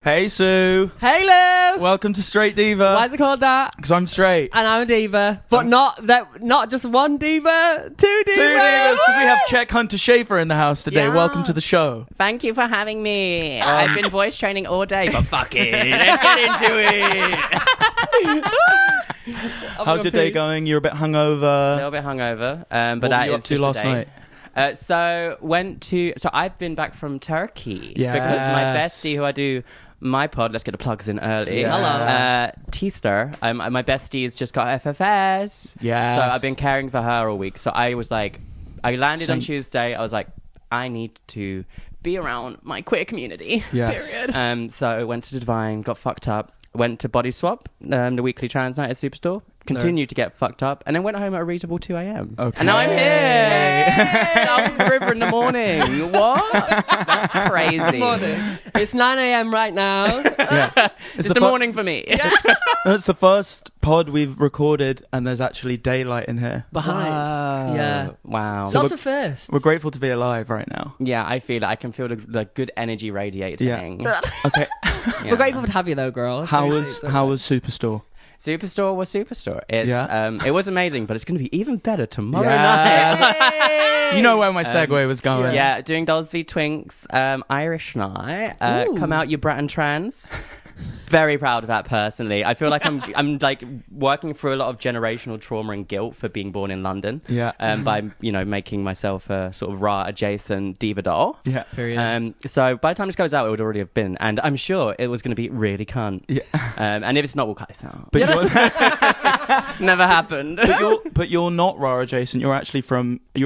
Hey Sue. Hello. Welcome to Straight Diva. Why is it called that? Because I'm straight. And I'm a diva, but not just one diva, two divas. Two divas, because we have czech.hunter.schafer in the house today. Yeah. Welcome to the show. Thank you for having me. I've been voice training all day, but fuck it. Let's get into it. How's your day going? You're a bit hungover. A little bit hungover, but what that were you is up to just last today. night? So I've been back from Turkey because my bestie, who I do my pod, let's get the plugs in early. Yeah. Hello. Teaster, my bestie has just got FFS. Yes. So I've been caring for her all week. So I was like, I landed on Same. Tuesday. I was like, I need to be around my queer community. Yes. Period. So I went to Divine, got fucked up. Went to Body Swap, the weekly trans night at Superstore. Continued to get fucked up, and then went home at a reasonable 2 a.m. Okay. And now I'm here. Down the river in the morning. What? That's crazy. Morning. It's 9 a.m. right now. Yeah. It's the morning for me. It's the first pod we've recorded, and there's actually daylight in here. Behind. Yeah. Wow. So Lots of firsts. We're grateful to be alive right now. Yeah, I feel it. I can feel the good energy radiating. Yeah. Okay. Yeah. We're grateful to have you though, girl. How Seriously, was Superstore? Superstore was Superstore. It's, Yeah. it was amazing, but it's going to be even better tomorrow Yeah. night. You know where my segue was going. Yeah, doing Dolls v Twinks, Irish night. Ooh. Come out, you brat and trans. Very proud of that personally. I feel like I'm like working through a lot of generational trauma and guilt for being born in London. Yeah. By making myself a sort of raw adjacent diva doll. Yeah. Period. So by the time this goes out, it would already have been, and I'm sure it was going to be really cunt. Yeah. And if it's not, we'll cut this out. But you're, Never happened. but you're not raw adjacent. You're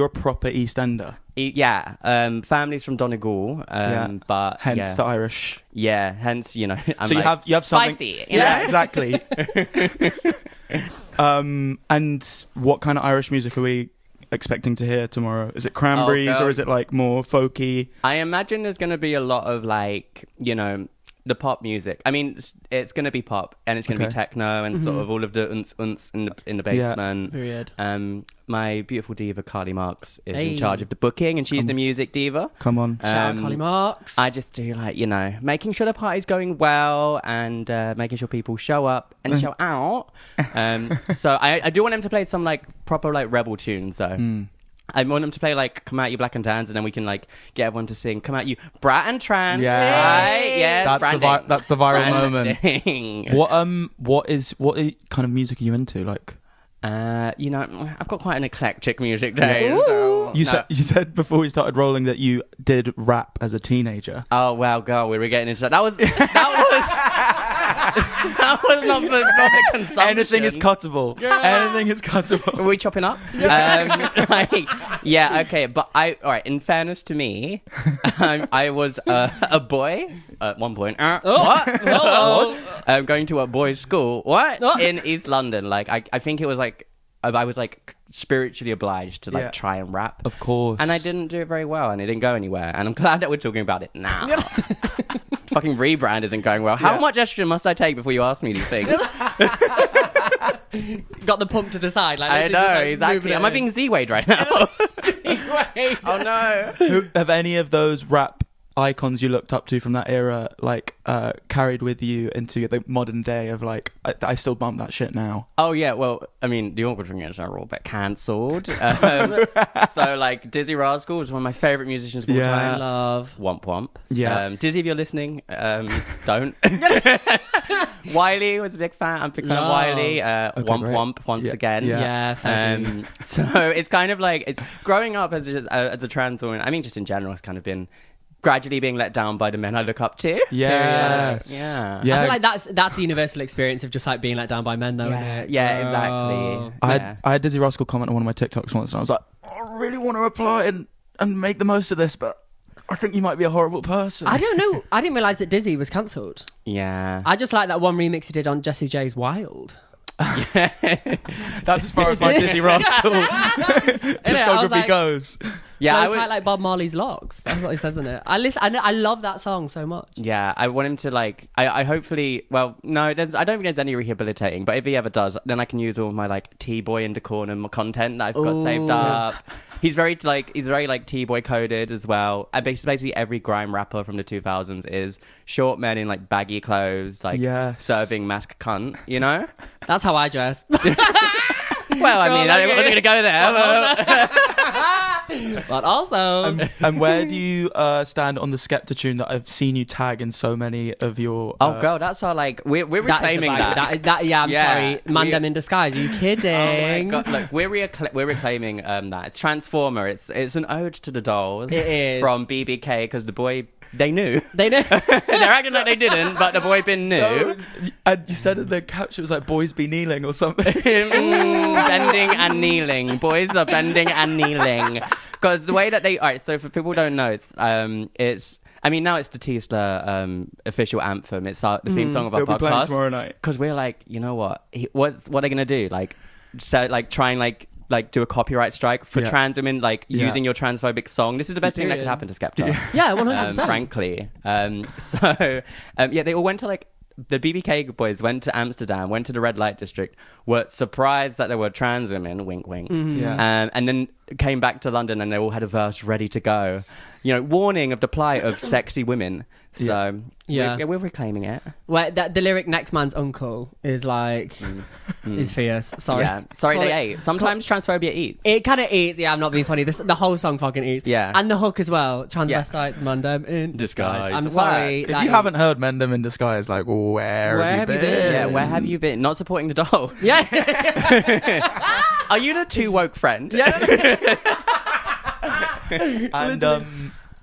a proper East Ender. Yeah, families from Donegal, but Hence the Irish. yeah, hence I'm So you have something. spicy, Yeah, exactly. And what kind of Irish music are we expecting to hear tomorrow? Is it Cranberries God. or is it like more folky? I imagine there's going to be a lot of like the pop music. I mean, it's going to be pop and it's going to be techno and sort of all of the unts in the basement. Period. My beautiful diva Carly Marks is in charge of the booking, and she's the music diva. Come on. Shout out Carly Marks. I just do like making sure the party's going well and making sure people show up and show out. So I do want them to play some like proper like rebel tunes though. I want them to play like "Come Out You Black and Tans," and then we can like get everyone to sing "Come Out You Brat and Trans." Yes. Right? Yes, That's the viral branding. moment. What kind of music are you into? Like, I've got quite an eclectic music taste. Ooh. you said before we started rolling that you did rap as a teenager. Oh wow, girl, we were getting into that. That was that was not the consumption. Anything is cuttable. Anything is cuttable. Are we chopping up? Okay. But all right, in fairness to me, I was a boy at one point. What? Going to a boys' school. What? In East London. Like, I think it was like, I was like spiritually obliged to like try and rap. Of course. And I didn't do it very well, and it didn't go anywhere. And I'm glad that we're talking about it now. Fucking rebrand isn't going well. How much estrogen must I take before you ask me these things? Got the pump to the side. Like, I know, just, like, exactly. moving it Am I in. being Z-Wade right now? Z-Wade. Oh no. Have any of those rap icons you looked up to from that era like carried with you into the modern day of like I still bump that shit now? Oh yeah, well, I mean, the awkward thing is they're all a bit cancelled. So like Dizzy Rascal was one of my favourite musicians of all time. Love. Womp womp. Yeah. Dizzy, if you're listening, don't. Wiley was a big fan. I'm a big fan of Wiley. Womp great. womp once again. Yeah, fair dues. So it's kind of like it's growing up as a trans woman. I mean, just in general, it's kind of been gradually being let down by the men I look up to. Yes. Yeah. I feel like that's the universal experience of just like being let down by men, though, isn't it? Yeah, Oh. exactly. I had Dizzy Rascal comment on one of my TikToks once, and I was like, I really want to reply and make the most of this, but I think you might be a horrible person. I don't know. I didn't realise that Dizzy was cancelled. Yeah. I just like that one remix he did on Jessie J's Wild. That's as far as my Dizzy Rascal discography like- goes. Yeah, Flow tight like Bob Marley's locks. That's what he says in it. I love that song so much. Yeah, I want him to like. I hopefully. Well, no, I don't think there's any rehabilitating. But if he ever does, then I can use all of my like T-boy and decorum content that I've got saved up. He's very like T-boy coded as well. And basically every grime rapper from the 2000s is short men in like baggy clothes, like serving mask cunt. You know, that's how I dress. Well, I mean, I wasn't going to go there. But also... and where do you stand on the Skepta-tune that I've seen you tag in so many of your... Oh, girl, that's our, like... We're reclaiming that. Yeah, I'm sorry. Mandem in disguise. Are you kidding? Oh, my God. Look, we're reclaiming that. It's Transformer. It's an ode to the dolls. It is. From BBK, because the boy... They knew. They knew. They're acting like they didn't, but the boy bin knew. No, and you said in the caption, it was like, boys be kneeling or something. Bending and kneeling. Boys are bending and kneeling. Because the way that they... All right, so for people who don't know, it's... I mean, now it's the Tisla official anthem. It's the theme song of our They'll podcast. Be playing tomorrow night. Because we're like, you know what? What are they going to do? Like, try and like do a copyright strike for trans women, like using your transphobic song. This is the best thing that could happen to Skepta. Yeah, 100%. Frankly. They all went to like, the BBK boys went to Amsterdam, went to the red light district, were surprised that there were trans women, wink wink, and then came back to London and they all had a verse ready to go. You know, warning of the plight of sexy women. So we're reclaiming it. Well, the lyric "next man's uncle" is like is fierce. Sorry, sorry they ate. Sometimes transphobia eats. It kind of eats. Yeah, I'm not being funny. The whole song fucking eats. Yeah, and the hook as well. Transvestites, Mandem in disguise. I'm sorry. If you haven't heard Mandem in disguise, like where have you been? Yeah, where have you been? Not supporting the dolls. Yeah. Are you the too woke friend? Yeah.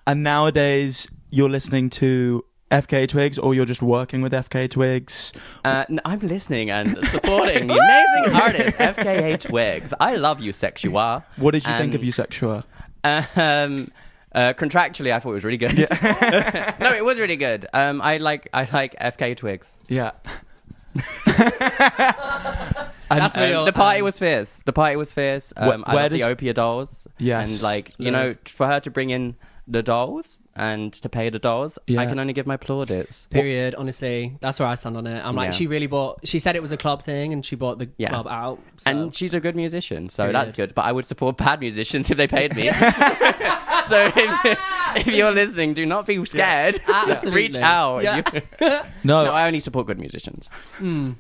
And nowadays you're listening to FKA Twigs, or you're just working with FKA Twigs? No, I'm listening and supporting the amazing artist FKA Twigs. I love you, Sexua. What did you think of you, Sexua? Contractually, I thought it was really good. Yeah. No, it was really good. I like FKA Twigs. Yeah. The party was fierce. I love the Opia dolls. Yes. And like, you know, for her to bring in the dolls and to pay the dolls, I can only give my plaudits. Period. Honestly, that's where I stand on it. I'm like, she said it was a club thing and she bought the club out. So. And she's a good musician, so that's good. But I would support bad musicians if they paid me. So if you're listening, do not be scared. Reach out. Yeah. No, I only support good musicians.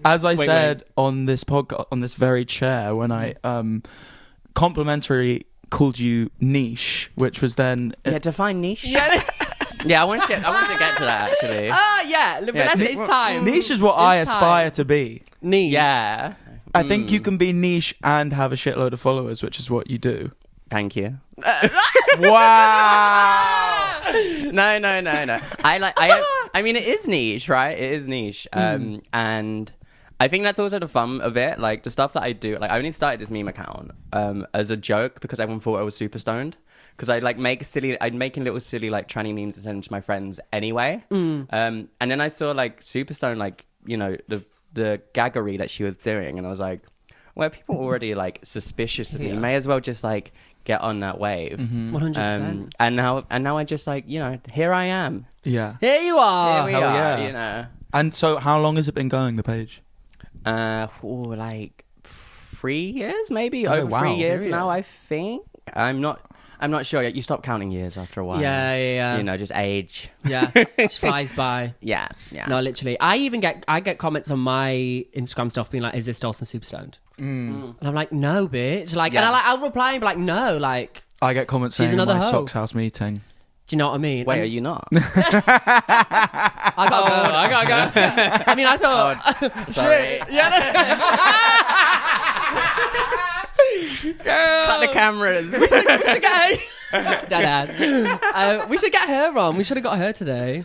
As I said on this podcast, on this very chair, when I complimentary called you niche, which was then define niche. Yeah, I want to get to that actually. It's time. Niche is what I aspire to be. Niche. Yeah, I think you can be niche and have a shitload of followers, which is what you do. Thank you. Wow. No. I mean, it is niche, right? It is niche. And I think that's also the fun of it. Like the stuff that I do, like I only started this meme account as a joke because everyone thought I was super stoned. Because I'd making little silly like tranny memes to send to my friends anyway. And then I saw like super stoned, like, you know, the gaggery that she was doing, and I was like, well, people already like suspicious of me. May as well just like get on that wave. 100%. And now I just like, you know, here I am. Yeah. Here you are. Here we are. You know. And so, how long has it been going, the page? Like 3 years, maybe. Oh, over 3 years now, I think. I'm not sure. You stop counting years after a while. Yeah. You know, just age. Yeah, it flies by. Yeah. No, literally. I get comments on my Instagram stuff being like, "Is this Dawson super stoned?" And I'm like, "No, bitch." Like, and I'll reply and be like, "No." Like, I get comments saying another my hoe. Socks House meeting. Do you know what I mean? Wait, are you not? I gotta go. I mean, I thought. Sorry. Shit. Yeah. Cut the cameras. We should get her. Deadass. We should get her on. We should have got her today.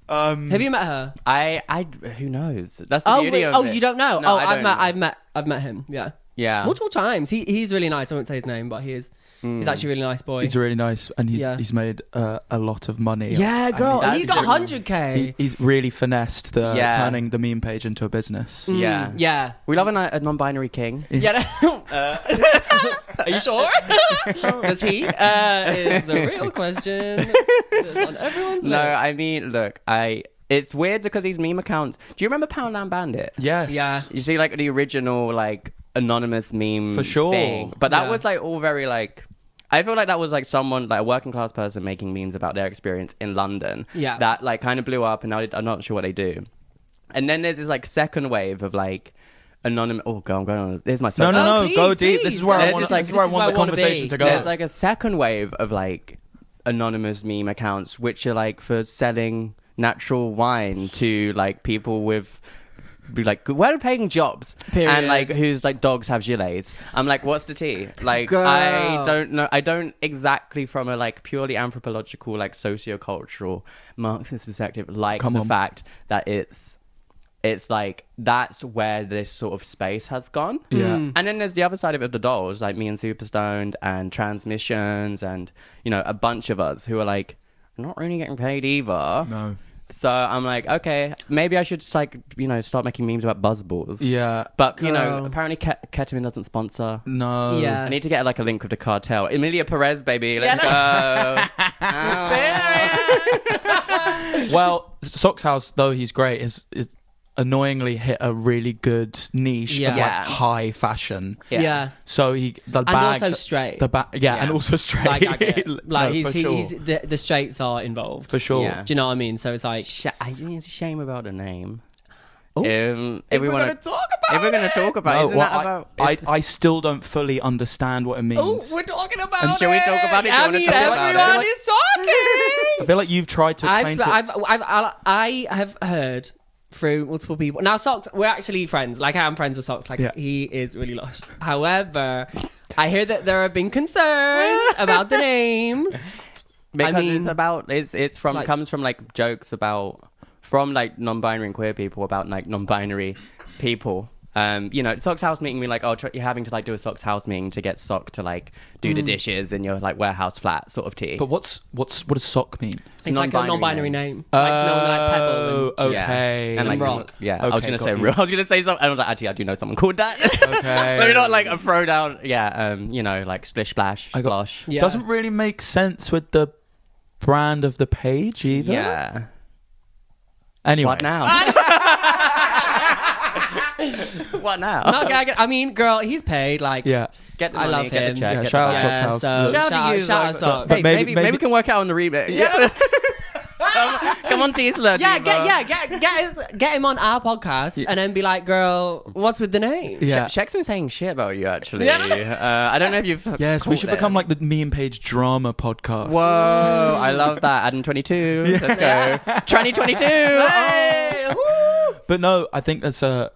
Have you met her? I who knows? That's the beauty of it. Oh, you don't know? No, I've met him. Yeah. Yeah. multiple times. He's really nice. I won't say his name, but he's actually a really nice boy. He's really nice, and he's made a lot of money. Yeah, girl. And He's got 100K. He's really finessed turning the meme page into a business. Yeah. Yeah. We love a non-binary king. Yeah. Are you sure? Does he? Is the real question. That's on everyone's No, lip. I mean, look, it's weird because these meme accounts. Do you remember Poundland Bandit? Yes. Yeah. You see, like, the original, like, anonymous meme For sure. thing. But that Yeah. was, like, all very, like... I feel like that was, like, someone, like, a working class person making memes about their experience in London. Yeah. That, like, kind of blew up, and now I'm not sure what they do. And then there's this, like, second wave of, like, anonymous... Oh, God, I'm going on... Here's my... No, please, go deep. please, This is where I go. want. Just, like, This is where I this is want where the I wanna conversation be. to go. There's, like, a second wave of, like, anonymous meme accounts, which are, like, for selling natural wine to, like, people with... like well-paying jobs. Period. And like whose like dogs have gilets. I'm like, what's the tea? Like, Girl. I don't know. I don't exactly from a like purely anthropological, like socio-cultural Marxist perspective like Come the on. fact that it's like that's where this sort of space has gone. Yeah. Mm. And then there's the other side of it, the dolls, like me and Superstoned and Transmissions and, you know, a bunch of us who are like not really getting paid either. No. So I'm like, okay, maybe I should just like, you know, start making memes about buzzballs. Yeah. But, you know, Girl. apparently ketamine doesn't sponsor. No. Yeah. I need to get like a link with the cartel. Emilia Perez, baby. Let's go. Well, Socks House, though he's great, is annoyingly hit a really good niche Yeah. of like high fashion. Yeah. So the bag, And also straight. and also straight. Like, I get it. Like, No, for sure. he's the straights are involved. For sure. Yeah. Do you know what I mean? So it's like... I think it's a shame about the name. Ooh. If we want to talk about if we're going to talk about it, No, isn't well, that about... I still don't fully understand what it means. Oh, we're talking about And shall we talk about it? Do you I wanna mean, talk about it? everyone is talking. I feel like you've tried to explain I have heard through multiple people. Now, Socks, we're actually friends. Like, I'm friends with Socks. Like, Yeah. he is really lush. However, I hear that there have been concerns about the name. Because I mean, it's about it's from like- comes from like jokes about from like non-binary and queer people about like non-binary people. You know, Socks House meeting me like, oh, you're having to like do a Socks House meeting to get Sock to like do the dishes in your like warehouse flat sort of tea. But what does sock mean? It's like a non-binary name. Like, do you know, like Pebble and... Okay. Yeah. And like Rock. Yeah, I was Okay, gonna got say you. real. I was gonna say something. I was like, actually, I do know someone called that. Okay. Maybe not like a throw down. Yeah, you know, like splish splash, I got- splosh. Yeah. Doesn't really make sense with the brand of the page either. Yeah. Anyway. What now? What now? Not gagging. I mean, girl, he's paid. Like, Yeah. Get the I money, love get the him. check. Yeah, get shout the out money. Socks House. so Look. shout out Socks. Socks. But Hey, maybe- maybe we can work out on the remix. Come on, Tesla. Get him on our podcast and then be like, girl, what's with the name? Yeah. Shek's been saying shit about you, actually. I don't know if you've. Yes, we caught should this. become like the meme page drama podcast. Whoa, I love that. Adding 22. Let's go. Tranny 22. Hey, woo! But no, I think it's a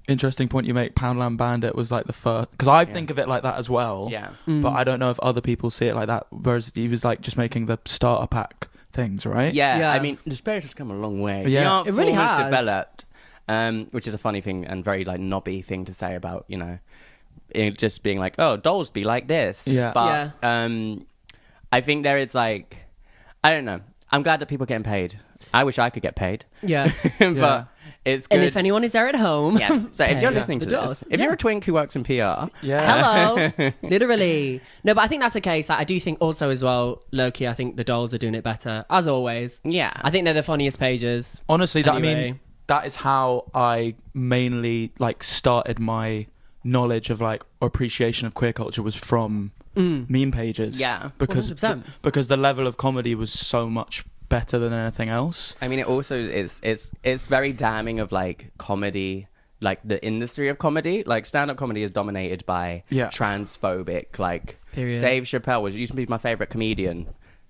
interesting point you make. Poundland Bandit was like the first, because I think of it like that as well. Yeah. But I don't know if other people see it like that. Whereas he was like just making the starter pack things, right? Yeah, Yeah. I mean, the spirit has come a long way. Yeah. The art It really form has. developed, which is a funny thing and very like knobby thing to say about, you know, it just being like, oh, dolls be like this. Yeah. But I think there is like, I don't know. I'm glad that people are getting paid. I wish I could get paid. Yeah. But Yeah. it's good. And if anyone is there at home, Yeah. So if you're Hey. listening to The this, dolls. if you're a twink who works in PR, Yeah. hello, literally. No, but I think that's the case. I do think also as well, Loki, I think the dolls are doing it better, as always. yeah. I think they're the funniest pages. Honestly, that I Anyway. mean, that is how I mainly like started my knowledge of like or appreciation of queer culture was from meme pages. Yeah. because 100%. because the level of comedy was so much better than anything else. I mean, it also it's very damning of like comedy, like the industry of comedy. Like stand-up comedy is dominated by Yeah. transphobic. Like Period. Dave Chappelle used to be my favorite comedian.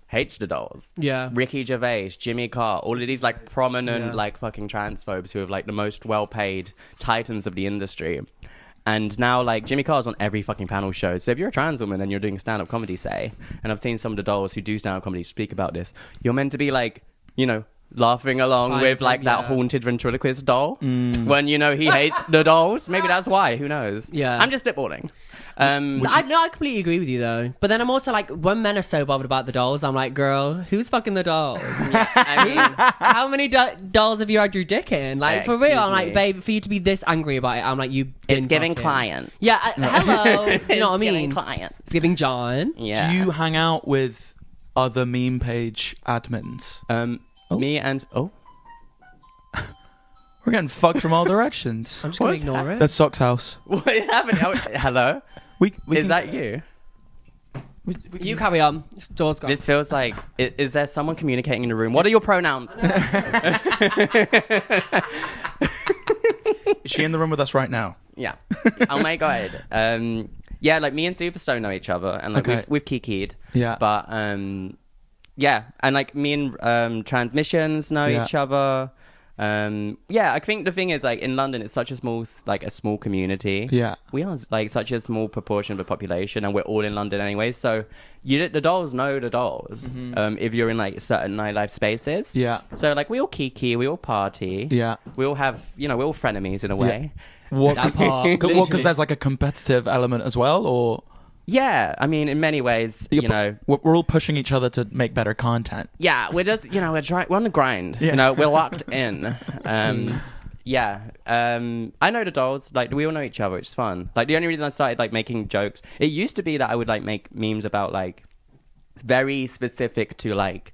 Hates the dolls. Yeah. Ricky Gervais, Jimmy Carr, all of these like prominent Yeah. like fucking transphobes who have like the most well-paid titans of the industry. And now like Jimmy Carr's on every fucking panel show. So if you're a trans woman and you're doing stand-up comedy, say, and I've seen some of the dolls who do stand-up comedy speak about this, you're meant to be like, you know, laughing along Fine, with like that yeah. haunted ventriloquist doll when you know he hates the dolls. Maybe that's why. Who knows? Yeah. I'm just spitballing. I completely agree with you though. But then I'm also like, when men are so bothered about the dolls, I'm like, girl, who's fucking the dolls? I mean, How many dolls have you had your dick in? Like, Yeah, for real, I'm excuse like, me. babe, for you to be this angry about it, I'm like, you. it's giving client. Yeah, hello. Do you know what I It's giving mean? client. It's giving John. Yeah. Do you hang out with other meme page admins? Me and We're getting fucked from all directions. I'm just gonna What's ignore it. That's Sock's house. what happened? Hello. We Is can- that you? we You carry on. Door's gone. This feels like. Is there someone communicating in the room? What are your pronouns? Is she in the room with us right now? Yeah. Oh my god. Yeah, like me and Superstone know each other, and like Okay. we've kikied. Yeah. But yeah, and like me and Transmissions know Yeah. each other. Yeah, I think the thing is like in London, it's such a small community. Yeah. We are like such a small proportion of the population, and we're all in London anyway. So the dolls know the dolls. If you're in like certain nightlife spaces. Yeah. So like we all kiki, we all party. Yeah. We all have, we're all frenemies in a way. What? That part, Because literally. there's like a competitive element as well, or Yeah, I mean, in many ways, you know. we're all pushing each other to make better content. Yeah, we're just, we're on the grind. Yeah. You know, we're locked in. Yeah. I know the dolls. Like, we all know each other. It's fun. Like, the only reason I started, like, making jokes, it used to be that I would, like, make memes about, like, very specific to, like,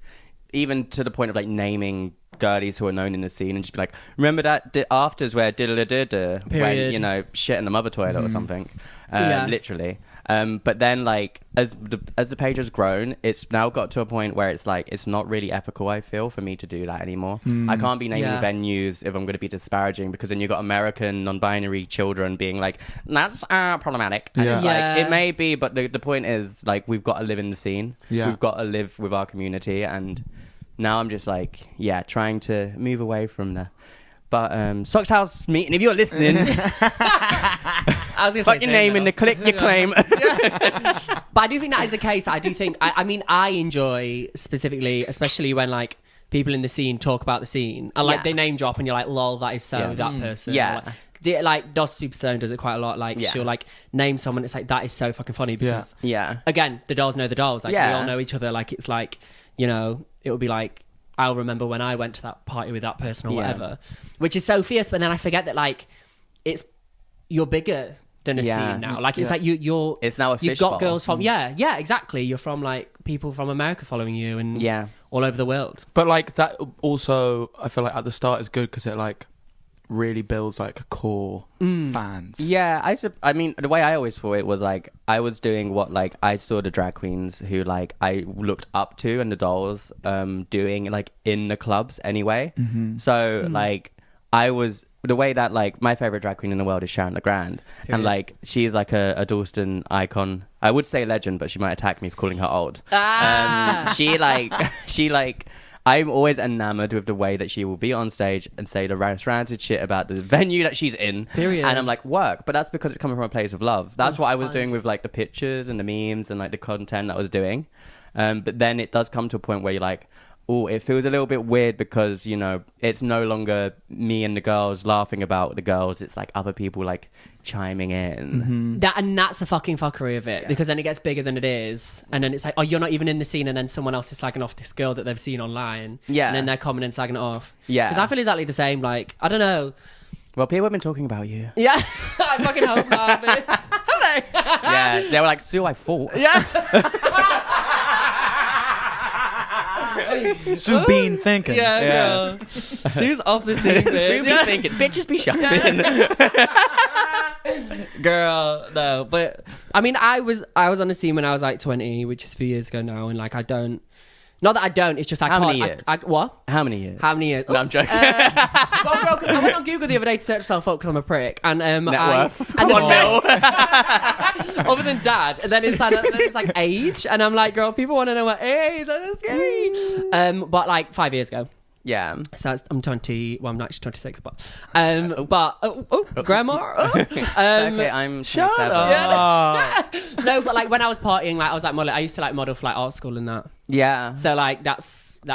even to the point of, like, naming girlies who are known in the scene and just be like, remember that afters where diddle-da-da-da when, Period. you know, shit in the mother toilet or something. Yeah. Literally. But then, like, as the page has grown, it's now got to a point where it's like it's not really ethical. I feel for me to do that anymore. I can't be naming Yeah. venues if I'm going to be disparaging, because then you've got American non-binary children being like, "That's problematic." And it's Yeah. like, it may be, but the point is, like, we've got to live in the scene. Yeah. We've got to live with our community, and now I'm just like, yeah, trying to move away from the. But Sock's House meeting, if you're listening, I was gonna put say your name in the click your claim. But I do think that is the case. I do think. I mean, I enjoy specifically, especially when like people in the scene talk about the scene and like Yeah. they name drop, and you're like, "Lol, that is so Yeah. that person." Yeah. Like Dos Superstone does it quite a lot. Like Yeah. she'll like name someone. It's like that is so fucking funny because Yeah. again, the dolls know the dolls. Like we Yeah. all know each other. Like it's like, you know, it would be like, I'll remember when I went to that party with that person or Yeah. whatever, which is so fierce. But then I forget that like you're bigger than a Yeah. scene now. Like it's like you're It's now a you've fishbowl. got girls from yeah exactly. You're from like people from America following you and Yeah. all over the world. But like that also, I feel like at the start is good because it like really builds like a core fans. Yeah, I mean, the way I always thought it was like I was doing what like I saw the drag queens who like I looked up to and the dolls doing like in the clubs anyway. So like I was the way that like my favorite drag queen in the world is Sharon LeGrand, and like she's like a Dalston icon. I would say legend, but she might attack me for calling her old. She like. I'm always enamored with the way that she will be on stage and say the ranted shit about the venue that she's in. Period. And I'm like, work. But that's because it's coming from a place of love. That's what I was doing with like the pictures and the memes and like the content that I was doing. But then it does come to a point where you're like, oh, it feels a little bit weird because, you know, it's no longer me and the girls laughing about the girls. It's like other people like chiming in. That's the fucking fuckery of it, because then it gets bigger than it is, and then it's like, oh, you're not even in the scene, and then someone else is slagging off this girl that they've seen online, Yeah. and then they're coming and slagging it off. Yeah. Because I feel exactly the same. Like, I don't know. Well, people have been talking about you. Yeah, I fucking hope not. But... Have they? Yeah, they were like, Sue, I fought. Yeah. Sue Bean thinking. Yeah, Yeah. no. Sue's off the scene, Sue bitch. be thinking, bitches be shopping. Girl, no. But I mean, I was on the scene when I was like 20, which is a few years ago now, and like I don't. Not that I don't. It's just I How can't. many years? What? How many years? How many years? No, I'm joking. Well, girl, because I went on Google the other day to search myself up because I'm a prick, and Net worth. and then, 1 mil. other than dad, and then it's like age, and I'm like, girl, people want to know my age. That's scary. But like 5 years ago. Yeah. So I'm 20. Well, I'm actually 26, but grandma. Okay, I'm Shut 27. up. No, but like when I was partying, like I was like model. I used to like model for like art school and that. Yeah. So like that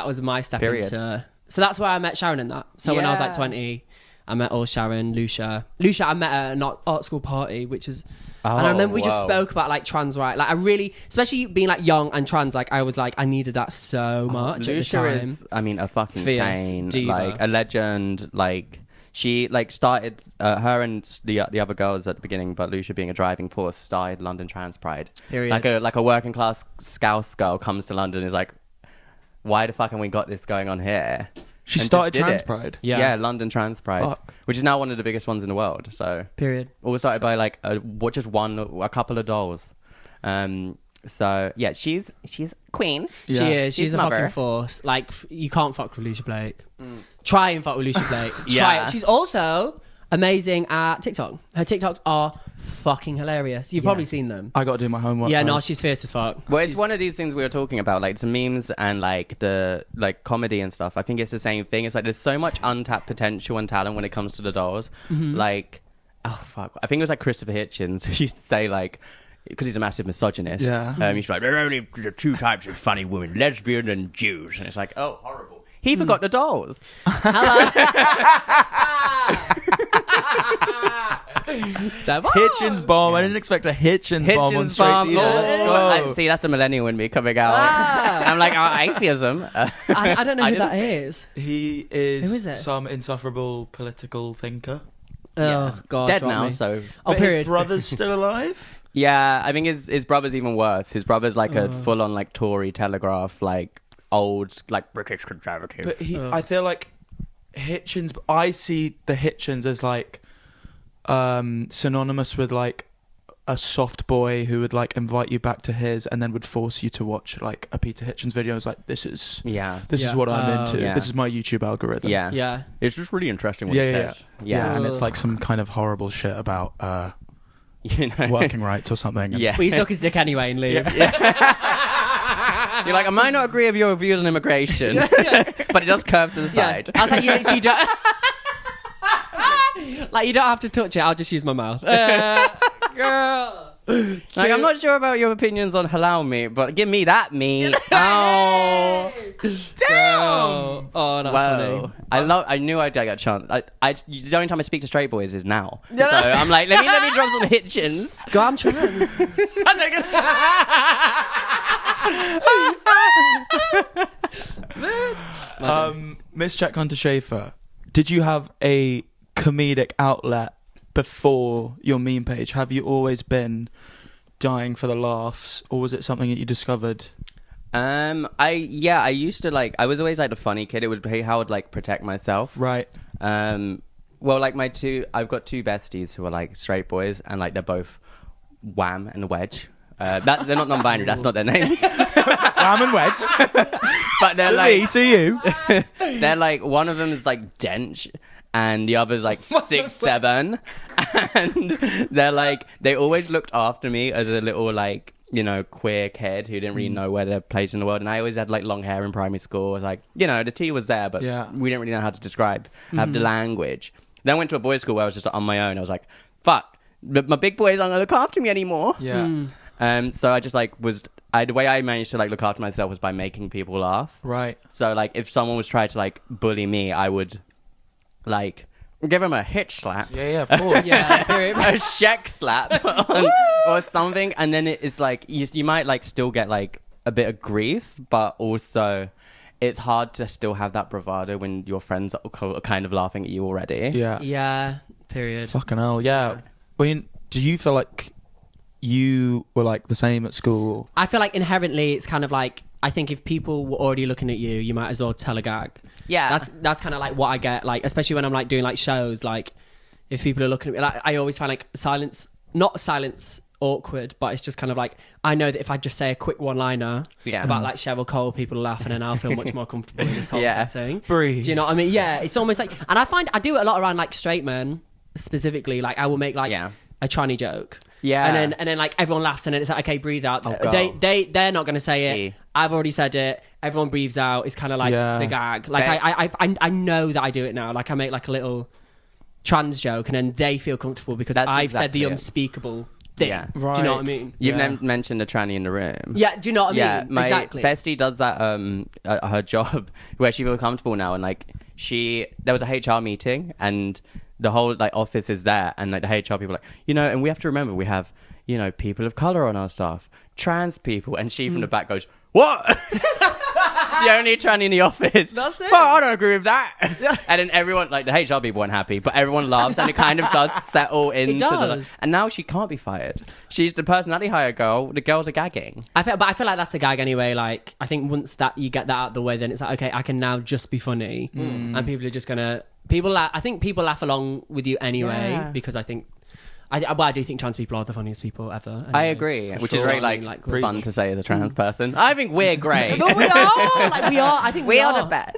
was my step Period. into So that's where I met Sharon in that. So when I was like Yeah. 20, I met all Sharon, Lucia. Lucia, I met at an art school party, which is... and I remember we just spoke about like trans rights. Like I really, especially being like young and trans, like I was like, I needed that so much at the Lucia time. is, I mean, a fucking Fierce saint, diva. like a legend. Like she like started her and the other girls at the beginning, but Lucia being a driving force started London Trans Pride. Period. Like a working class Scouse girl comes to London and is like, why the fuck have we got this going on here? She And started just did Trans it. Pride. Yeah. London Trans Pride, Fuck. which is now one of the biggest ones in the world. So Period. all started by like a couple of dolls. So yeah, she's queen. Yeah. She is. She's a mother. fucking force. Like you can't fuck with Lucia Blake. Try and fuck with Lucia Blake. Try Yeah. it. She's also amazing at TikTok. Her TikToks are fucking hilarious. You've probably seen them. I got to do my homework. Yeah, no, first. she's fierce as fuck. Well, it's one of these things we were talking about, like some memes and like the like comedy and stuff. I think it's the same thing. It's like there's so much untapped potential and talent when it comes to the dolls. Like, oh fuck, I think it was like Christopher Hitchens who used to say like, because he's a massive misogynist. Yeah. He used to be like, there are only two types of funny women: lesbian and Jews. And it's like, oh, horrible. He forgot the dolls. Hello. Hitchens bomb. I didn't expect a Hitchens bomb on Hitchens straight bomb. either. Let's go. See, that's the millennial in me coming out. I'm like, oh, atheism. I don't know who that is. He is, Who is it? some insufferable political thinker. Oh god, Dead drop now, me. so... Oh, But period. his brother's still alive? Yeah, I think his brother's even worse. His brother's like a full-on like Tory Telegraph, like old, like British conservative. But I feel like Hitchens, I see the Hitchens as like synonymous with like a soft boy who would like invite you back to his and then would force you to watch like a Peter Hitchens video. It's like, this is Yeah. what I'm into. Yeah. This is my YouTube algorithm. Yeah. Yeah. It's just really interesting what Yeah, he yeah, says. Yeah, Yeah. and it's like some kind of horrible shit about You know? working rights or something. And- Yeah. But you suck his dick anyway and leave. You're like, I might not agree with your views on immigration, but it does curve to the Yeah. side. I was like, you literally don't... like, you don't have to touch it. I'll just use my mouth. Girl. Like, I'm not sure about your opinions on halal meat, but give me that meat. Oh, Damn. Oh, that's wow. funny. I knew I'd get a chance. The only time I speak to straight boys is now. So I'm like, let me drop some Hitchens. Go, I'm trans. Miss czech.hunter.schafer, did you have a comedic outlet before your meme page? Have you always been dying for the laughs, or was it something that you discovered? I used to like, I was always like the funny kid. It was how I would like protect myself. Right. Well, like I've got two besties who are like straight boys, and like they're both Wham and Wedge. They're not non-binary. That's not their names. Wham and Wedge. But they're To like, me, to you. they're like, one of them is like Dench, and the other's like 6'7", and they're like, they always looked after me as a little like, you know, queer kid who didn't really know where their place in the world. And I always had like long hair in primary school. I was like, you know, the T was there, but Yeah. we didn't really know how to have the language. Then I went to a boys' school where I was just on my own. I was like, fuck, my big boys aren't gonna look after me anymore. Yeah. So I just like the way I managed to like look after myself was by making people laugh. Right. So like if someone was trying to like bully me, I would like give him a hitch slap. Yeah, of course. Yeah, period. A check slap or something, and then it's like you might like still get like a bit of grief, but also it's hard to still have that bravado when your friends are kind of laughing at you already. Yeah. Yeah, period. Fucking hell, yeah. I mean, do you feel like you were like the same at school? I feel like inherently it's kind of like, I think if people were already looking at you, you might as well tell a gag. Yeah. That's kind of like what I get, like, especially when I'm like doing like shows, like if people are looking at me, like I always find like not silence awkward, but it's just kind of like, I know that if I just say a quick one-liner about like Cheryl Cole, people laugh, and then I'll feel much more comfortable in this whole setting. Breathe. Do you know what I mean? Yeah, it's almost like, and I find I do it a lot around like straight men specifically. Like I will make like a tranny joke. Yeah. And then like everyone laughs, and then it's like, okay, breathe out. Oh, They're not going to say it. Gee. I've already said it. Everyone breathes out. It's kind of like the gag. Like I know that I do it now. Like I make like a little trans joke, and then they feel comfortable because That's I've said exactly the it. unspeakable thing. Yeah. Do you know what I mean? You've Yeah. mentioned a tranny in the room. Yeah, do you know what I Yeah, mean? my Exactly. bestie does that at her job where she feels comfortable now, and like there was a HR meeting and the whole like office is there, and like the HR people are like, and we have to remember we have people of color on our staff, trans people, and she from the back goes, what? The only tranny in the office. That's it. Well, I don't agree with that. And then everyone, like the HR people weren't happy, but everyone laughs, and it kind of does settle into does. and now she can't be fired. She's the personality hire girl. The girls are gagging. I feel like that's a gag anyway. Like, I think once that you get that out of the way, then it's like, okay, I can now just be funny, and people are just gonna I think people laugh along with you anyway, Yeah. because I think. I do think trans people are the funniest people ever. Anyway. I agree, which is sure. very I mean, like like, fun to say as a trans person. I think we're great. But we are, I think we are the best.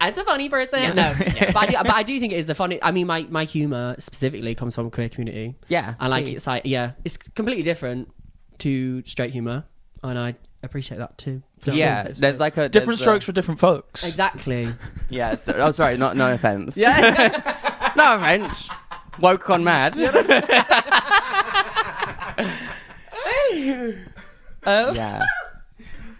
As a funny person, no. But I do think it is the funny. I mean, my humor specifically comes from a queer community. Yeah, and like please. it's like it's completely different to straight humor, and I appreciate that too. Yeah, there's like a Different strokes for different folks. Exactly. Yeah. Sorry. No offense. Yeah. No offense. Woke on mad. Yeah.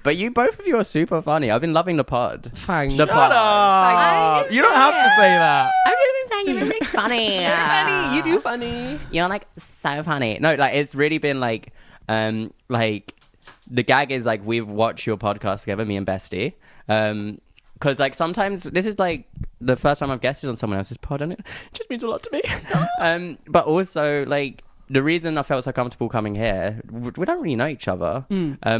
But both of you are super funny. I've been loving the pod. Thanks. The pod. Shut up. You don't have to say that. I've really been saying you're really funny. You're funny. You do funny. You're like so funny. No, like it's really been like the gag is like we've watched your podcast together, me and Bestie. Because like sometimes this is like the first time I've guested on someone else's pod, and it just means a lot to me. But also like the reason I felt so comfortable coming here, we don't really know each other.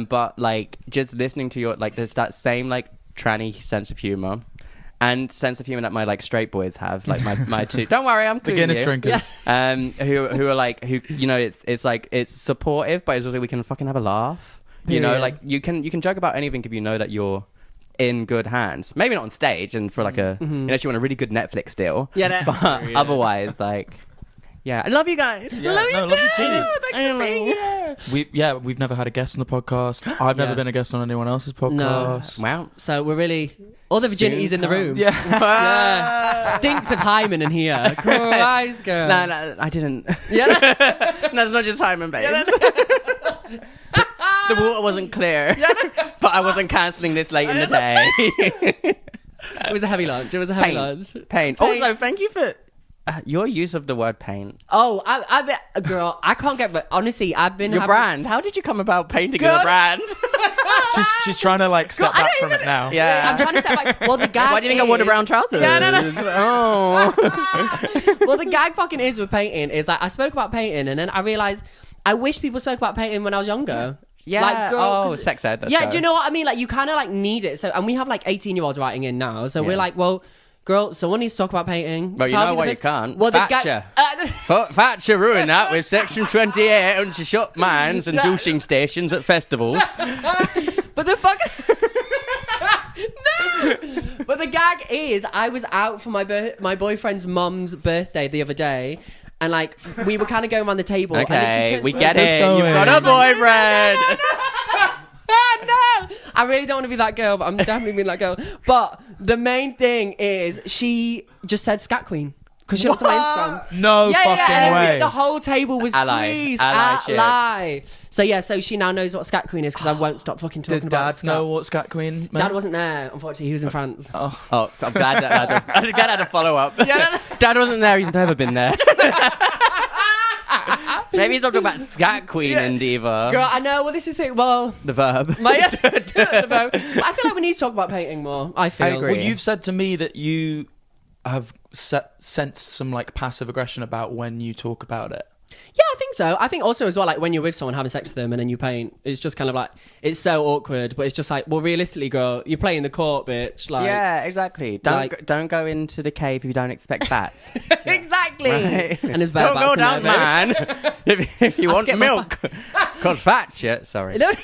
But like just listening to your like there's that same like tranny sense of humor. And sense of humor that my like straight boys have, like my two. Don't worry, I'm The Guinness drinkers. who are like it's like it's supportive, but it's also we can fucking have a laugh. Like you can joke about anything if you know that you're in good hands. Maybe not on stage and for like unless you want a really good Netflix deal. Yeah, But otherwise, like, yeah, I love you guys. Yeah, Love you no, love you too. too. Thanks for being here. We've never had a guest on the podcast. I've never Yeah. been a guest on anyone else's podcast. Wow. So we're really all the virginities in the room. Yeah. Yeah. Stinks of hymen in here. Christ, girl. No, I didn't. Yeah. That's not just Hyman, babes. The water wasn't clear, but I wasn't cancelling this late in the day. It was a heavy lunch. Pain. Also, thank you for your use of the word pain. Oh, girl, I can't get. But honestly, I've been Your brand. How did you come about painting Girl. your brand? She's trying to like step Girl, I back don't from it now. Yeah. I'm trying to say like, well, the gag. Why do you think I wore the brown trousers? Yeah, no. Oh. Well, the gag fucking is with painting is like I spoke about painting and then I realized I wish people spoke about painting when I was younger. Yeah. Like, girl, 'cause- sex ed. let's Yeah, go. do you know what I mean? Like you kind of like need it. So, and we have like 18-year-olds writing in now. So we're like, well, girl, someone needs to talk about painting. Well, you So I'll know be the what you best- can't? Well, the Thatcher. gag. Thatcher ruined that with Section 28 and she shut mines and No. douching stations at festivals. But the fuck. No. But the gag is, I was out for my boyfriend's mum's birthday the other day, and like we were kind of going around the table. and then she Okay, turns we to get us- it. go You've in. got a boyfriend. No, I really don't want to be that girl, but I'm definitely being that girl. But the main thing is, she just said "scat queen" because she looked at my Instagram. No fucking and way. the whole table was Ally. squeezed. Ally shit. Ally. So yeah, so she now knows what scat queen is because I won't stop fucking talking Did about Dad scat. know what Scat Queen meant? Dad wasn't there, unfortunately. He was in France. Oh, I'm glad I had a follow up. Yeah. Dad wasn't there. He's never been there. Maybe he's talking about Scat Queen and Diva. Girl, I know. Well, this is it. Well, The verb. I feel like we need to talk about painting more. I feel. I agree. Well, you've said to me that you have sensed some like passive aggression about when you talk about it. Yeah, I think so. I think also as well, like when you're with someone having sex with them and then you paint, it's just kind of like it's so awkward. But it's just like, well, realistically, girl, you're playing the court, bitch. Like, Yeah, exactly. Don't go into the cave if you don't expect bats. exactly. Right. And there's bare Don't go bats in down, there, man. if you I'll want skip my milk. Cause Thatcher. Sorry. babe.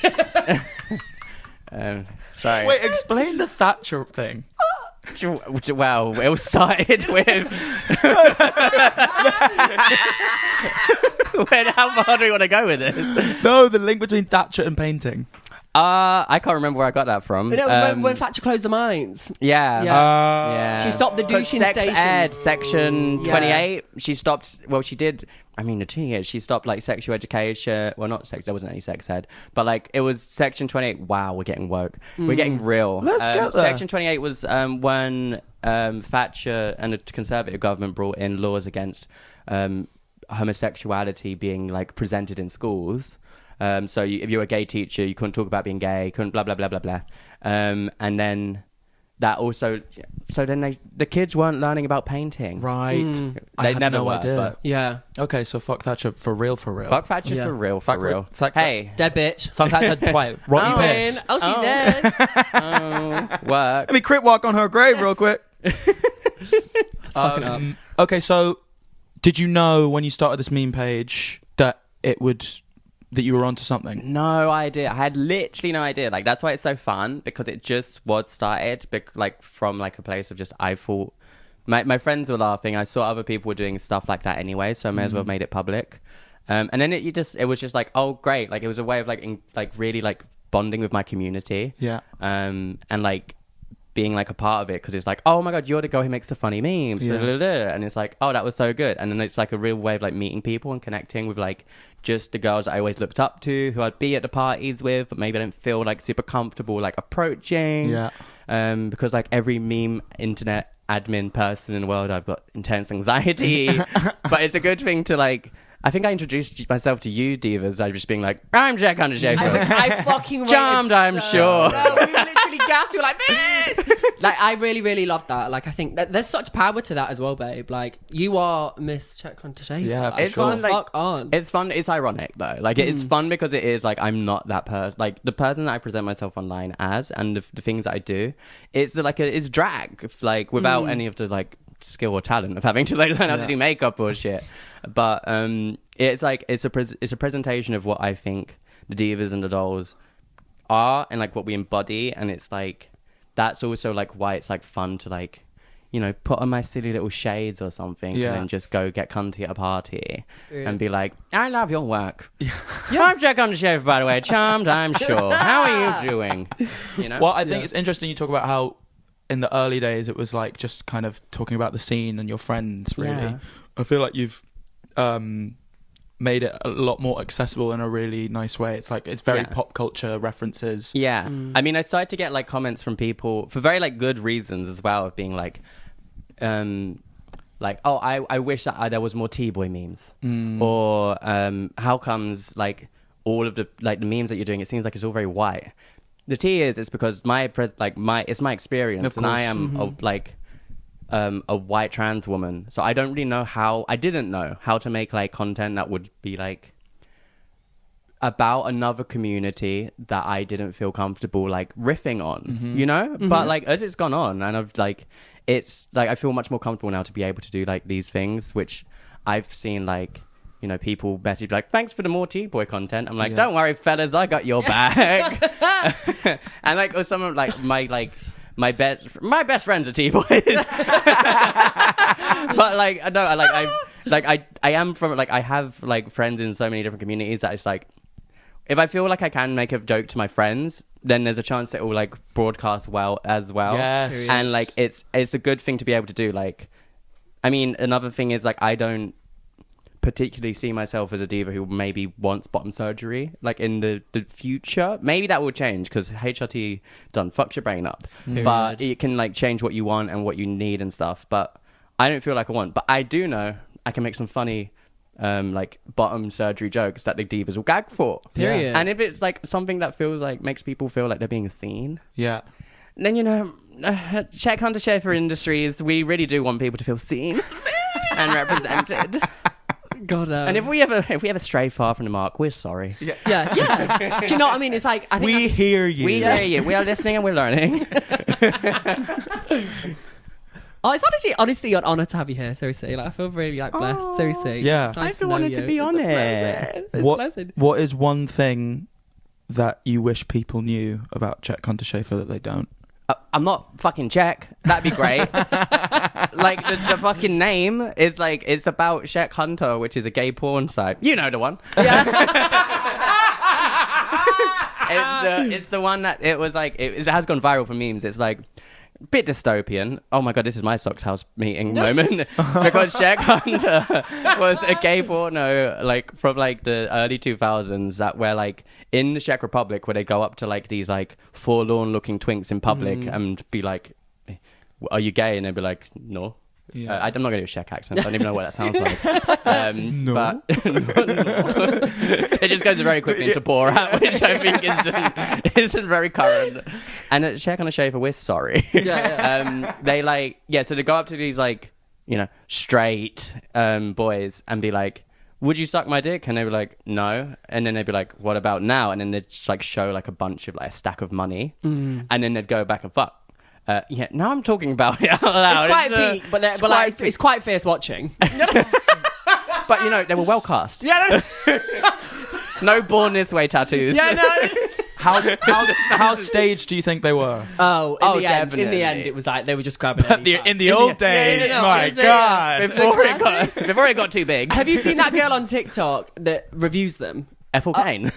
Sorry. Wait, explain the Thatcher thing. Well, it all started with. How far do you want to go with this? No, the link between Thatcher and painting. I can't remember where I got that from. It was when Thatcher closed the mines. Yeah. Yeah. She stopped the 'Cause douching sex stations. ed, section Yeah. 28. She stopped. Well, she did. I mean, the thing is, she stopped like sexual education. Well, not sex. There wasn't any sex ed, but like it was section 28. Wow, we're getting woke. We're getting real. Let's get there. Section 28 was when Thatcher and the Conservative government brought in laws against homosexuality being like presented in schools. So if you were a gay teacher, you couldn't talk about being gay, couldn't blah, blah, blah, blah, blah. And then that also... So then the kids weren't learning about painting. Right. I They had never no were, idea. but- Yeah. Okay, so fuck Thatcher for real. Fuck Thatcher Yeah. for real, Fuck for real. fuck- Hey. Dead bitch. Fuck Thatcher twice. Rotten Oh, piss. Oh, she's dead. Work. Let me crit walk on her grave real quick. Fucking up. Okay, so did you know when you started this meme page that you were onto something? No idea. I had literally no idea. Like, that's why it's so fun, because it just was started like from like a place of just, I thought my friends were laughing. I saw other people were doing stuff like that anyway, so I may as well have made it public. And then it was just like, oh great, like it was a way of like really like bonding with my community. Yeah. And like being like a part of it, because it's like, oh my god, you're the girl who makes the funny memes. Yeah. And it's like, oh, that was so good. And then it's like a real way of like meeting people and connecting with like just the girls I always looked up to, who I'd be at the parties with, but maybe I didn't feel like super comfortable like approaching. Yeah. Because like every meme internet admin person in the world, I've got intense anxiety. But it's a good thing to like, I think I introduced myself to you, Divas. I was just being like, I'm czech.hunter.schafer. I fucking rated Charmed, I'm sure. No, we were literally gassed. We were like, bitch! Like, I really, really loved that. Like, I think that there's such power to that as well, babe. Like, you are Miss Czech.hunter.schafer. Yeah, for It's sure. fun, like, Fuck on. It's fun. It's ironic though. Like it's fun because it is like I'm not that person. Like the person that I present myself online as, and the things that I do, it's like it's drag. Like without any of the like skill or talent of having to like learn how to do makeup or shit. But it's like it's a presentation of what I think the divas and the dolls are, and like what we embody, and it's like that's also like why it's like fun to like, you know, put on my silly little shades or something, Yeah. and then just go get cunty at a party Yeah. and be like, I love your work. Yeah. I'm czech.hunter.schafer, by the way. Charmed, I'm sure. How are you doing? You know? Well, I think it's interesting you talk about how in the early days it was like just kind of talking about the scene and your friends, really. Yeah. I feel like you've made it a lot more accessible in a really nice way. It's like it's very pop culture references. Yeah. I mean, I started to get like comments from people for very like good reasons as well, of being like, oh, I wish that there was more T-boy memes, or how comes like all of the like the memes that you're doing, it seems like it's all very white. The T is it's because it's my experience, Of and I course. am a white trans woman, so I didn't know how to make like content that would be like about another community that I didn't feel comfortable like riffing on, you know. But like as it's gone on, and I've like it's like I feel much more comfortable now to be able to do like these things, which I've seen like, you know, people better be like, thanks for the more T-boy content. I'm like, don't worry fellas, I got your back. And like, or some of like my best friends are T-boys. But like, no, I am from like, I have like friends in so many different communities that it's like, if I feel like I can make a joke to my friends, then there's a chance it will like broadcast well as well. Yes. And like, it's a good thing to be able to do. Like, I mean, another thing is like, I don't particularly see myself as a diva who maybe wants bottom surgery like in the future. Maybe that will change because HRT done fucks your brain up. But it can like change what you want and what you need and stuff. But I don't feel like I want. But I do know I can make some funny like bottom surgery jokes that the divas will gag for. Period. And if it's like something that feels like makes people feel like they're being seen, Yeah. then you know, czech.hunter.schafer Industries, we really do want people to feel seen and represented. God, And if we ever stray far from the mark, we're sorry. yeah. Do you know what I mean? It's like I think We hear you. We hear you. We are listening and we're learning. Oh, it's actually honestly an honor to have you here. Seriously, like I feel really like blessed. Seriously, Yeah. It's nice I've been know wanting you. to be It's on a it. pleasure. It's a What blessing. What is one thing that you wish people knew about czech.hunter.schafer that they don't? I'm not fucking Czech. That'd be great. Like the fucking name is like it's about Czech Hunter, which is a gay porn site. You know the one. Yeah. It's the one that it was like it has gone viral for memes. It's like bit dystopian. Oh my god, this is my Socks House meeting moment because Czech Hunter was a gay porno like from like the early 2000s that were like in the Czech Republic where they go up to like these like forlorn looking twinks in public and be like, "Are you gay?" And they'd be like, "No." Yeah. I'm not going to do a Czech accent. I don't even know what that sounds like. No. But it just goes very quickly into Borat, which I think isn't very current. And at czech.hunter.schafer, we're sorry. They like, so they go up to these like, straight boys and be like, "Would you suck my dick?" And they were like, "No." And then they'd be like, "What about now?" And then they'd like show like a bunch of like a stack of money, and then they'd go back and fuck. Now I'm talking about it out loud. It's quite peak, but it's quite fierce watching. But they were well cast. Yeah. No born this way tattoos. Yeah, no. How staged do you think they were? In the definitely. end, it was like they were just grabbing. In the old days, my God. Before it got too big. Have you seen that girl on TikTok that reviews them? Ethel Kane.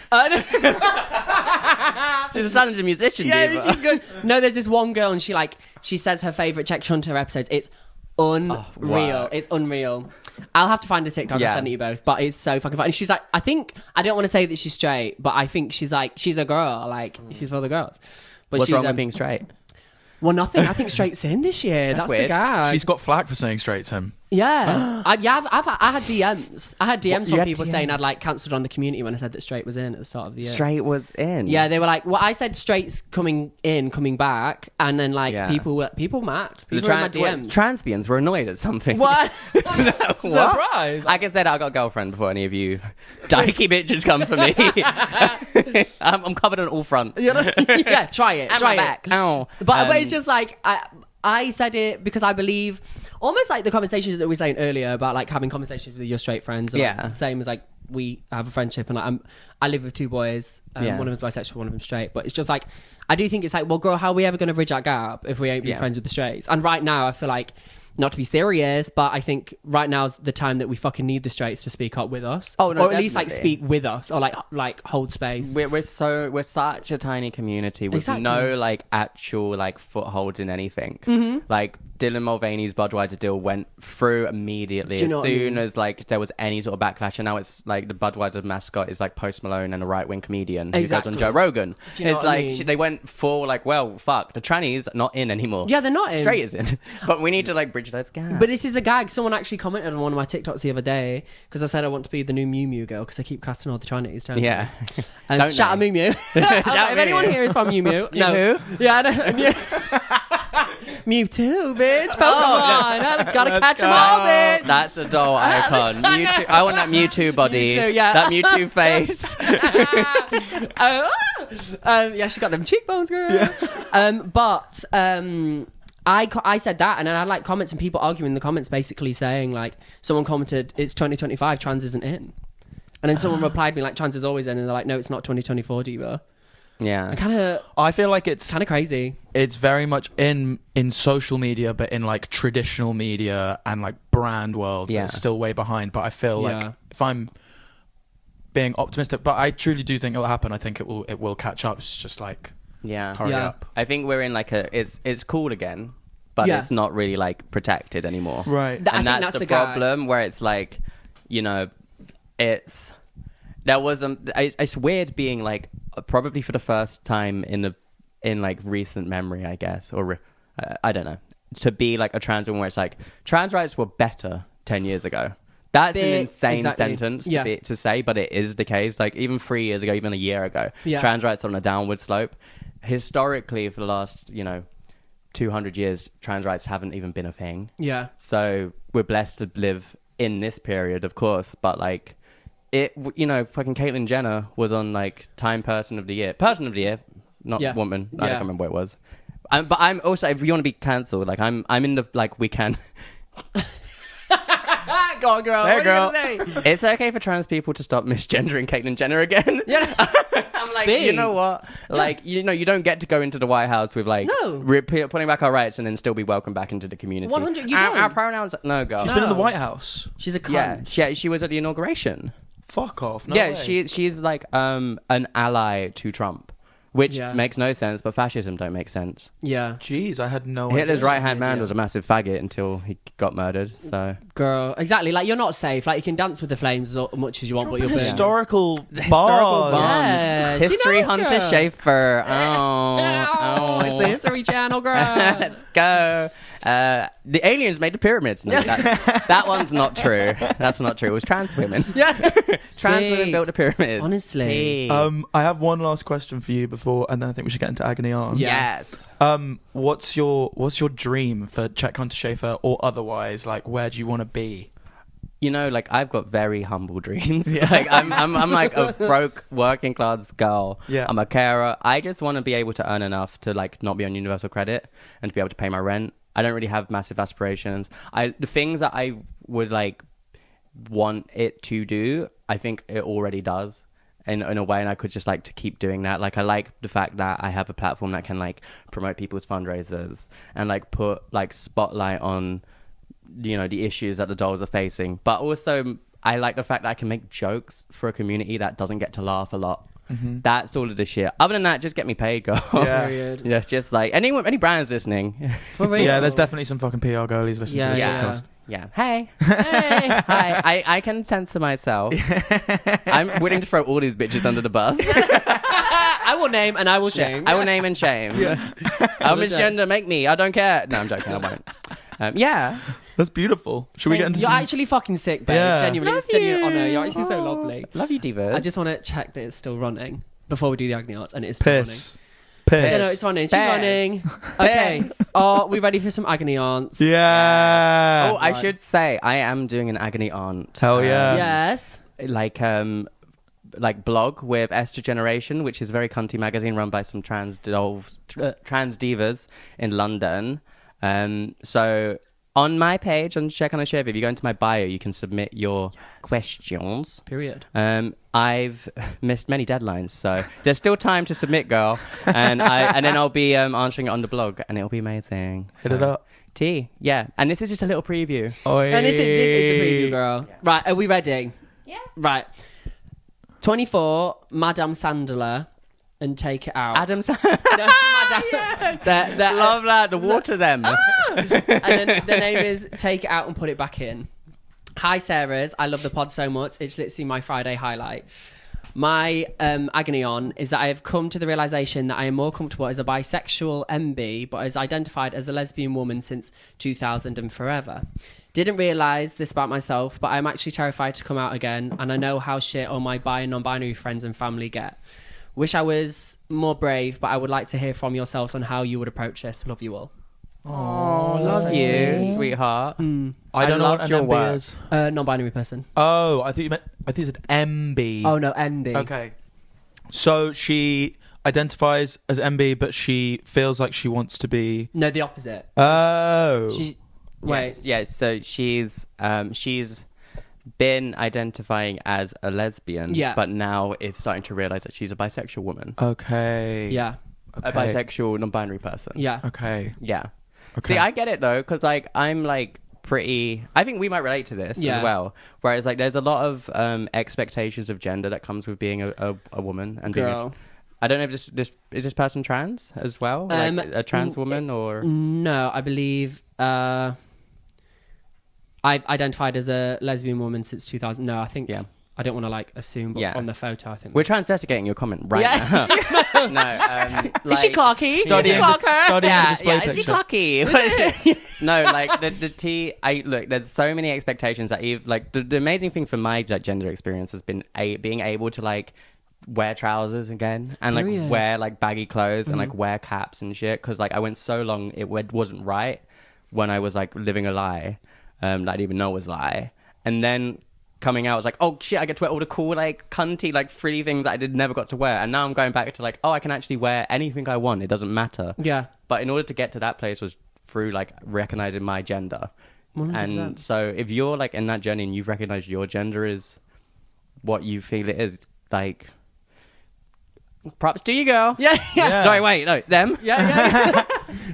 She's a talented musician, yeah, she's good. No, there's this one girl, and she says her favorite Czech Hunter episodes. It's unreal. Wow. It's unreal. I'll have to find a TikTok. I'll send it you both. But it's so fucking funny. She's like, I don't want to say that she's straight, but I think she's like, she's a girl. Like, she's for the girls. But What's she's, wrong with being straight? Well, nothing. I think straight's in this year. That's weird. the guy. She's got flack for saying straight to him. Yeah. I had DMs. I had DMs from people DMs? saying I'd like cancelled on the community when I said that straight was in at the start of the year. Straight was in. Yeah, they were like, well, I said straight's coming back, and then like people mad. People were in my DMs. Transbians were annoyed at something. What? What? Surprise! Like I said, I got a girlfriend before any of you dykey bitches come for me. I'm covered on all fronts. Yeah, try it. Try it. Back. Ow. But it's just like I said it because I believe almost like the conversations that we were saying earlier about like having conversations with your straight friends. Like, same as like we have a friendship and like I live with two boys. One of them's bisexual, one of them's straight. But it's just like I do think it's like, well, girl, how are we ever going to bridge that gap if we ain't being friends with the straights? And right now, I feel like. Not to be serious, but I think right now is the time that we fucking need the straights to speak up with us. Oh, no, or at least like speak with us, or like hold space. We're such a tiny community with no like actual like foothold in anything. Mm-hmm. Like Dylan Mulvaney's Budweiser deal went through immediately as soon as like there was any sort of backlash, and now it's like the Budweiser mascot is like Post Malone and a right wing comedian who goes on Joe Rogan. It's like they went full like, well, fuck, the trannies not in anymore. Yeah, they're not in. Straight is in, but we need to like bridge those gaps. But this is a gag. Someone actually commented on one of my TikToks the other day because I said I want to be the new Mew Mew girl because I keep casting all the trannies. Yeah. And shout out Mew Mew. If anyone here is from Mew Mew, no. Yeah, I know. Mewtwo, bitch. Pokemon. Gotta catch them all, bitch. That's a doll icon. Mewtwo. I want that Mewtwo body. Mewtwo, yeah. That Mewtwo face. Yeah, she got them cheekbones, girl. Yeah. I said that, and then I had like comments and people arguing in the comments, basically saying like, someone commented, "It's 2025, trans isn't in," and then someone replied me like, "Trans is always in," and they're like, "No, it's not 2024, Diva." Yeah, I feel like it's kind of crazy. It's very much in social media, but in like traditional media and like brand world, it's still way behind. But I feel like if I'm being optimistic, but I truly do think it will happen. I think it will catch up. It's just like hurry up. I think we're in like it's cool again, but it's not really like protected anymore. Right, and that's the problem. Where it's like, it's weird being like probably for the first time in like recent memory, I guess, or I don't know, to be like a trans woman where it's like trans rights were better 10 years ago. That's an insane sentence to say, but it is the case. Like even 3 years ago, even a year ago, trans rights are on a downward slope. Historically, for the last 200 years, trans rights haven't even been a thing. Yeah. So we're blessed to live in this period, of course, but like it, fucking Caitlyn Jenner was on like Time Person of the Year, not woman. I don't remember what it was. But I'm also, if you want to be cancelled, like I'm in the like we can. Go on, girl. Hey, girl. It's okay for trans people to stop misgendering Caitlyn Jenner again. Yeah. I'm like, you know what? Like, you don't get to go into the White House with like putting back our rights and then still be welcomed back into the community. 100. You our pronouns. No, girl. She's been in the White House. She's a cunt. Yeah, she was at the inauguration. Fuck off. No way. She's like an ally to Trump. which Yeah. makes no sense, but fascism don't make sense. Yeah. Jeez, I had no idea. Hitler's right-hand man idea. was a massive faggot until he got murdered, so... Girl, exactly. Like, you're not safe. Like, you can dance with the flames as much as you want, but you're burning. Historical Historical bars. Yeah, she History knows, Hunter girl. Schafer. Oh, it's the History Channel, girl. Let's go. The aliens made the pyramids. No, that one's not true. That's not true. It was trans women. Yeah. Trans women Sweet. built the pyramids. Honestly. Tea. I have one last question for you before, and then I think we should get into Agony Ants. Yeah. Yes. What's your dream for czech.hunter.schafer or otherwise? Like, where do you want to be? You know, like, I've got very humble dreams. Yeah. Like, I'm like a broke working class girl. Yeah. I'm a carer. I just want to be able to earn enough to like not be on universal credit and to be able to pay my rent. I don't really have massive aspirations. The things that I would like want it to do, I think it already does in a way, and I could just like to keep doing that. Like, I like the fact that I have a platform that can like promote people's fundraisers and like put like spotlight on, you know, the issues that the dolls are facing. But also I like the fact that I can make jokes for a community that doesn't get to laugh a lot. That's all of the shit. Other than that, just get me paid, girl. Yeah. Period. Yeah, just like any brands listening. For real. Yeah, there's definitely some fucking PR girlies listening to this podcast. Yeah. Hey. Hey. Hi. I can censor myself. I'm willing to throw all these bitches under the bus. I will name and I will shame. I will name and shame. I'll misgender, make me. I don't care. No, I'm joking. I won't. Yeah. That's beautiful. Should we get into You're some... actually fucking sick, babe. Yeah. Genuinely, Love it's genuine you. honour. You're actually so lovely. Love you, divas. I just want to check that it's still running before we do the Agony Arts, and it's still Piss. running. Piss. No, it's running. She's Piss. running. Okay. Are we ready for some Agony Aunts? Yeah. Oh, I Right. should say I am doing an Agony Aunt. Hell yeah. Yes. Like blog with Esther Generation, which is a very cunty magazine run by some trans divas in London. So on my page on czech.hunter.schafer, if you go into my bio, you can submit your questions. Period. I've missed many deadlines, so there's still time to submit, girl. And then I'll be answering it on the blog, and it'll be amazing. Hit it up. T, yeah. And this is just a little preview. And this is the preview, girl. Yeah. Right, are we ready? Yeah. Right. 24, Madame Sandler, and Take It Out. Adam's No, Madame. love that. The water them. And then the name is Take It Out and Put It Back In. Hi, Sarahs. I love the pod so much. It's literally my Friday highlight. My agony on is that I have come to the realization that I am more comfortable as a bisexual MB, but as identified as a lesbian woman since 2000 and forever. Didn't realize this about myself, but I'm actually terrified to come out again, and I know how shit all my bi and non-binary friends and family get. Wish I was more brave, but I would like to hear from yourselves on how you would approach this. Love you all. Oh, love you, sweetheart. I don't know what loved an your MB work. is. Non-binary person. Oh, I thought you said MB. Oh no, NB. Okay. So she identifies as MB, but she feels like she wants to be... No, the opposite. Oh. She wait. Yes. So she's been identifying as a lesbian, Yeah. but now is starting to realize that she's a bisexual woman, Okay. Yeah. Okay. a bisexual non-binary person. Yeah. Okay. Yeah. Okay. See, I get it though, because like I'm like pretty. I think we might relate to this Yeah. as well. Whereas like there's a lot of expectations of gender that comes with being a woman and being. Girl. I don't know if this is this person trans as well, like a trans woman or. No, I believe I've identified as a lesbian woman since 2000. No, I think. Yeah. I don't want to like assume, but Yeah. from the photo, I think. We're investigating your comment right Yeah. now. No, Is she like- cocky? Studying Is she clocker? studying the Yeah, display yeah. Is he picture. cocky? What is it? No, like the T. Look. There's so many expectations that like the amazing thing for my like, gender experience has been being able to like wear trousers again and like Period. wear like baggy clothes and like wear caps and shit, because like I went so long it wasn't right when I was like living a lie that I didn't even know was a lie, and then coming out, I was like, oh shit, I get to wear all the cool, like, cunty, like, frilly things that I never got to wear. And now I'm going back to, like, oh, I can actually wear anything I want. It doesn't matter. Yeah. But in order to get to that place was through, like, recognizing my gender. 100%. And so if you're, like, in that journey and you've recognized your gender is what you feel it is, like, props to you, girl. Yeah. Yeah. Sorry, wait, no, them. Yeah.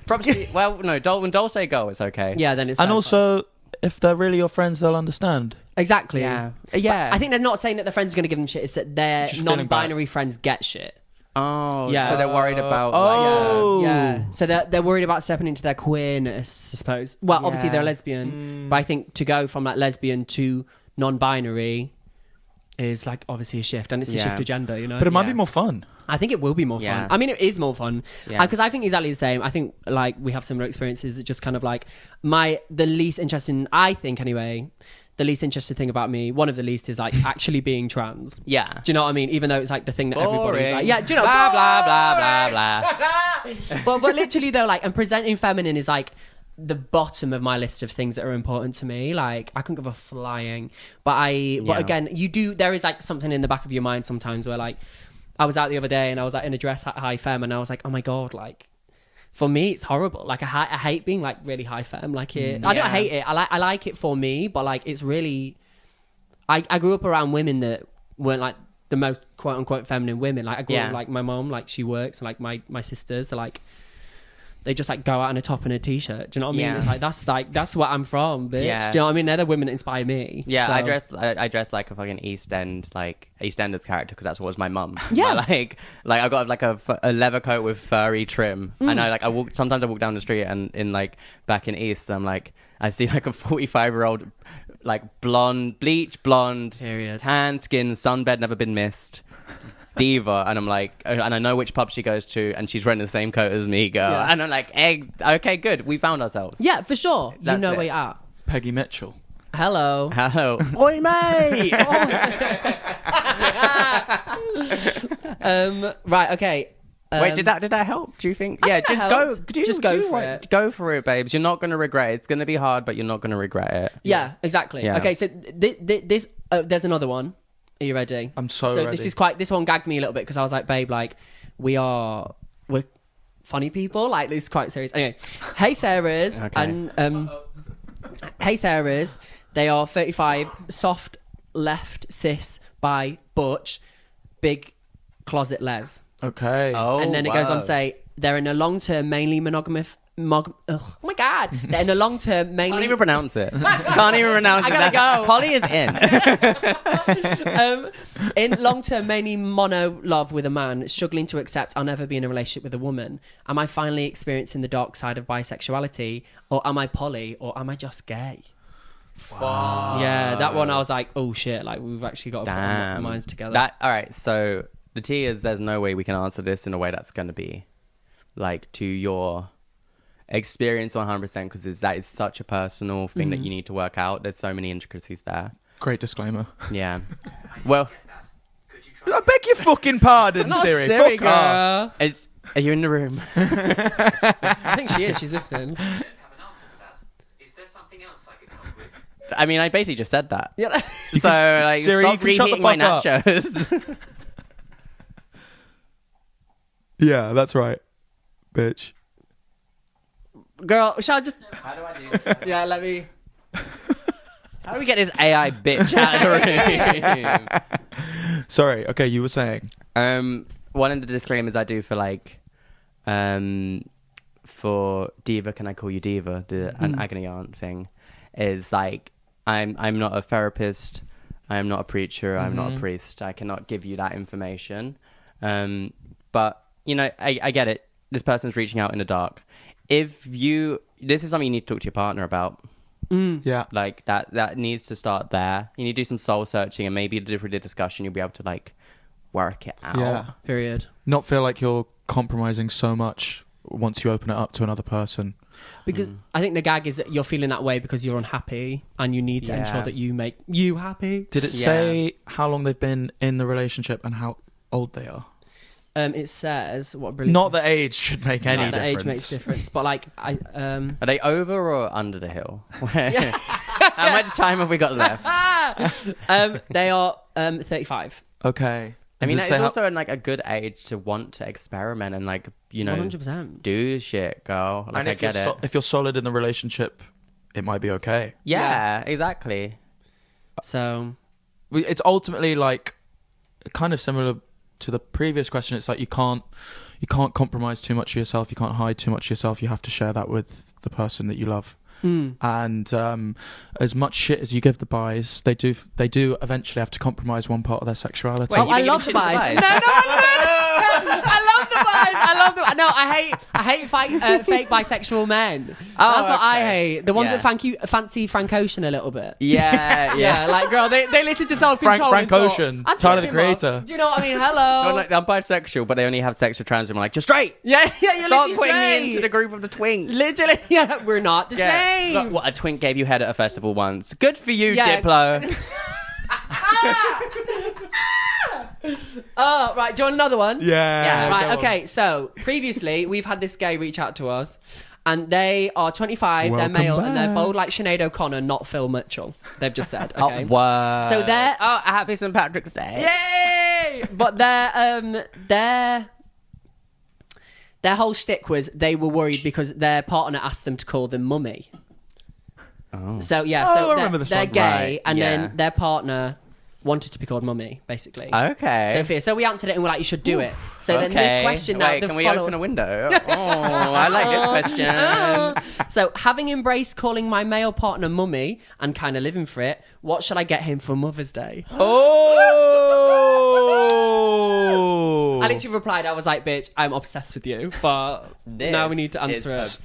Props to you. Well, no, when Dol say go, it's okay. Yeah. Then it's And fine. also, if they're really your friends, they'll understand. Exactly. Yeah. But Yeah. I think they're not saying that their friends are going to give them shit. It's that their Just feeling non-binary friends get shit. Oh, Yeah. so they're worried about. Oh. Yeah. So they're worried about stepping into their queerness, I suppose. Well, obviously Yeah. they're lesbian, but I think to go from like lesbian to non-binary is like obviously a shift, and it's a Yeah. shift of gender, you know. But it might Yeah. be more fun. I think it will be more Yeah. fun. I mean, it is more fun Yeah. because I think exactly the same. I think like we have similar experiences that just kind of like the least interesting. I think anyway, the least interesting thing about me, one of the least, is like actually being trans. Yeah. Do you know what I mean? Even though it's like the thing that everybody's Boring. like, yeah, do you know? Blah, blah, blah, blah, blah. but literally though, like, and presenting feminine is like the bottom of my list of things that are important to me. Like, I couldn't give a flying. But Yeah. again, there is like something in the back of your mind sometimes where like, I was out the other day and I was like in a dress at high femme and I was like, oh my God, like, for me, it's horrible. Like, I hate being like really high femme. Like, I don't Yeah. hate it. I like it for me, but like, it's really, I grew up around women that weren't like the most quote unquote feminine women. Like, I grew up like my mom, like she works, and like my sisters, they're like, they just like go out in a top and a t-shirt. Do you know what I mean? Yeah. It's like that's where I'm from, bitch. Yeah. Do you know what I mean? They're the women that inspire me. Yeah, So- I dress like a fucking EastEnders character because that's what was my mum. Yeah. But, like I got like a leather coat with furry trim, and sometimes I walk down the street and in like back in East, I'm like I see like a 45-year-old like bleach blonde, Period. tan skin, sunbed never been missed. Diva, and I'm like, and I know which pub she goes to, and she's wearing the same coat as me, girl. Yeah. And I'm like, okay, good, we found ourselves. Yeah, for sure. You That's know it. where you're at. Peggy Mitchell. Hello. Hello, oi mate. Right. Okay. Wait, did that help? Do you think? Yeah, think that just go. helped. Just go for it. Go for it, babes. You're not gonna regret it. It's gonna be hard, but you're not gonna regret it. Yeah, exactly. Yeah. Okay, so this there's another one. Are you ready? I'm so ready. This one gagged me a little bit because I was like, babe, like we're funny people. Like, this is quite serious. Anyway, hey Sarah's Okay. and hey Sarah's. They are 35, soft, left, cis, bi, butch, big closet les. Okay. Oh, And then it goes on wow. to say they're in a long-term, mainly monogamous. Oh my God! They're in a long-term, mainly. Can't even pronounce it. Can't even pronounce I it. gotta go. Polly is in. In long-term, mainly mono love with a man, struggling to accept I'll never be in a relationship with a woman. Am I finally experiencing the dark side of bisexuality, or am I poly, or am I just gay? Wow. Yeah, that one I was like, oh shit! Like, we've actually got to put our Damn. minds together. All right. So the tea is there's no way we can answer this in a way that's going to be like to your experience 100% because that is such a personal thing that you need to work out. There's so many intricacies there. Great disclaimer. Yeah. Well, I beg your fucking pardon, Not Siri. Siri, Fuck off. girl. are you in the room? I think she is. She's listening. Have an answer for that. Is there something else I could come up with? I mean, I basically just said that. Yeah. So like, Siri, stop you can shut the reheating my fuck up. nachos. Yeah, that's right, bitch. Girl, shall I just? How do I do this? Yeah, let me. How do we get this AI bitch out of the room? Sorry. Okay, you were saying. One of the disclaimers I do for like, for Diva, can I call you Diva? An Agony Aunt thing is like, I'm not a therapist, I'm not a preacher, I'm not a priest. I cannot give you that information. But you know, I get it. This person's reaching out in the dark. This is something you need to talk to your partner about. Yeah. Like that needs to start there. You need to do some soul searching, and maybe through the discussion you'll be able to like work it out. Yeah. Period. Not feel like you're compromising so much once you open it up to another person. Because I think the gag is that you're feeling that way because you're unhappy and you need to Yeah. ensure that you make you happy. Did it Yeah. say how long they've been in the relationship and how old they are? It says what brilliant. Not that age should make any Not that difference. age makes difference, but like Are they over or under the hill? How much time have we got left? they are 35. Okay. I mean, Did it it's say how- also like a good age to want to experiment and like, you know, 100%. do shit, girl. Like, and I if you're get it. if you're solid in the relationship, it might be okay. Yeah, exactly. So It's ultimately like kind of similar to the previous question. It's like you can't compromise too much of yourself. You can't hide too much of yourself. You have to share that with the person that you love. And as much shit as you give the buys, they do eventually have to compromise one part of their sexuality. Wait, oh, you I didn't love give the a shit to buys. the No, buys? no, no. love the vibes. I love the. No, I hate fake bisexual men. That's what I hate. The ones that fancy Frank Ocean a little bit. Yeah. Like, girl, they listen to Self Control. Frank Ocean, Tyler the Creator. Do you know what I mean? Hello. Like, I'm bisexual, but they only have sex with trans women. Like, you're straight. Yeah, you're Stop literally putting straight. me into the group of the twink. Literally, yeah, we're not the same. Look, what, a twink gave you head at a festival once. Good for you, Yeah. Diplo. Oh, right. Do you want another one? Yeah. Right. go on. Okay. So previously, we've had this gay reach out to us, and they are 25. Welcome they're male, and they're back. bold like Sinead O'Connor, not Phil Mitchell. They've just said. Okay. Oh, wow. So they're- Oh, happy St. Patrick's Day. Yay! But their whole shtick was they were worried because their partner asked them to call them mummy. Oh. So yeah, Oh, I so remember this they're one. gay, Right, and yeah. then their partner wanted to be called mummy, basically. Okay. Sophia. So we answered it and we're like, you should do it. So then Okay. the question now, Wait, the can we follow- open a window? Oh, I like this question. So having embraced calling my male partner mummy and kind of living for it, what should I get him for Mother's Day? Oh. I literally replied, I was like, bitch, I'm obsessed with you, but now we need to answer it.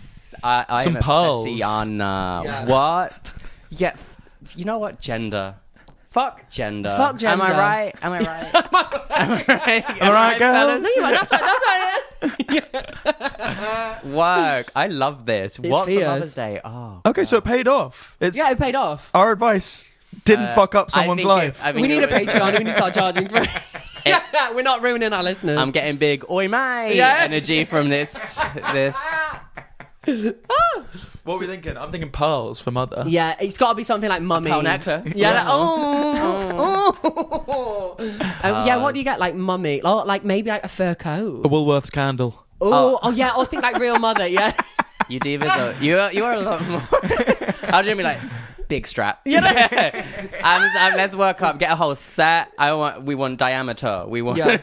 I Some am a pearls. Fessiana. Yeah. What? Yeah, you know what? Gender. Fuck gender. Fuck gender. Am I right? Am I right? Am I right? Am I right, girls? fellas? No, you're right, that's right. Work. I love this. What for fierce. Mother's Day? Oh. Okay, so it paid off. It's Yeah, it paid off. our advice didn't fuck up someone's life. We need a Patreon. We need to start charging for it. We're not ruining our listeners. I'm getting big oi mate Yeah. energy from this. What are we thinking? I'm thinking pearls for mother. Yeah, it's got to be something like mummy. pearl necklace. Yeah. Yeah. Yeah, what do you get? Like mummy? Or like maybe like a fur A coat. Woolworths candle. Oh, yeah. Or think like real mother. Yeah. You divas are you are a lot more. I'll just be like big strap. Yeah. Let's work up. Get a whole set. We want diameter. We want. Yeah.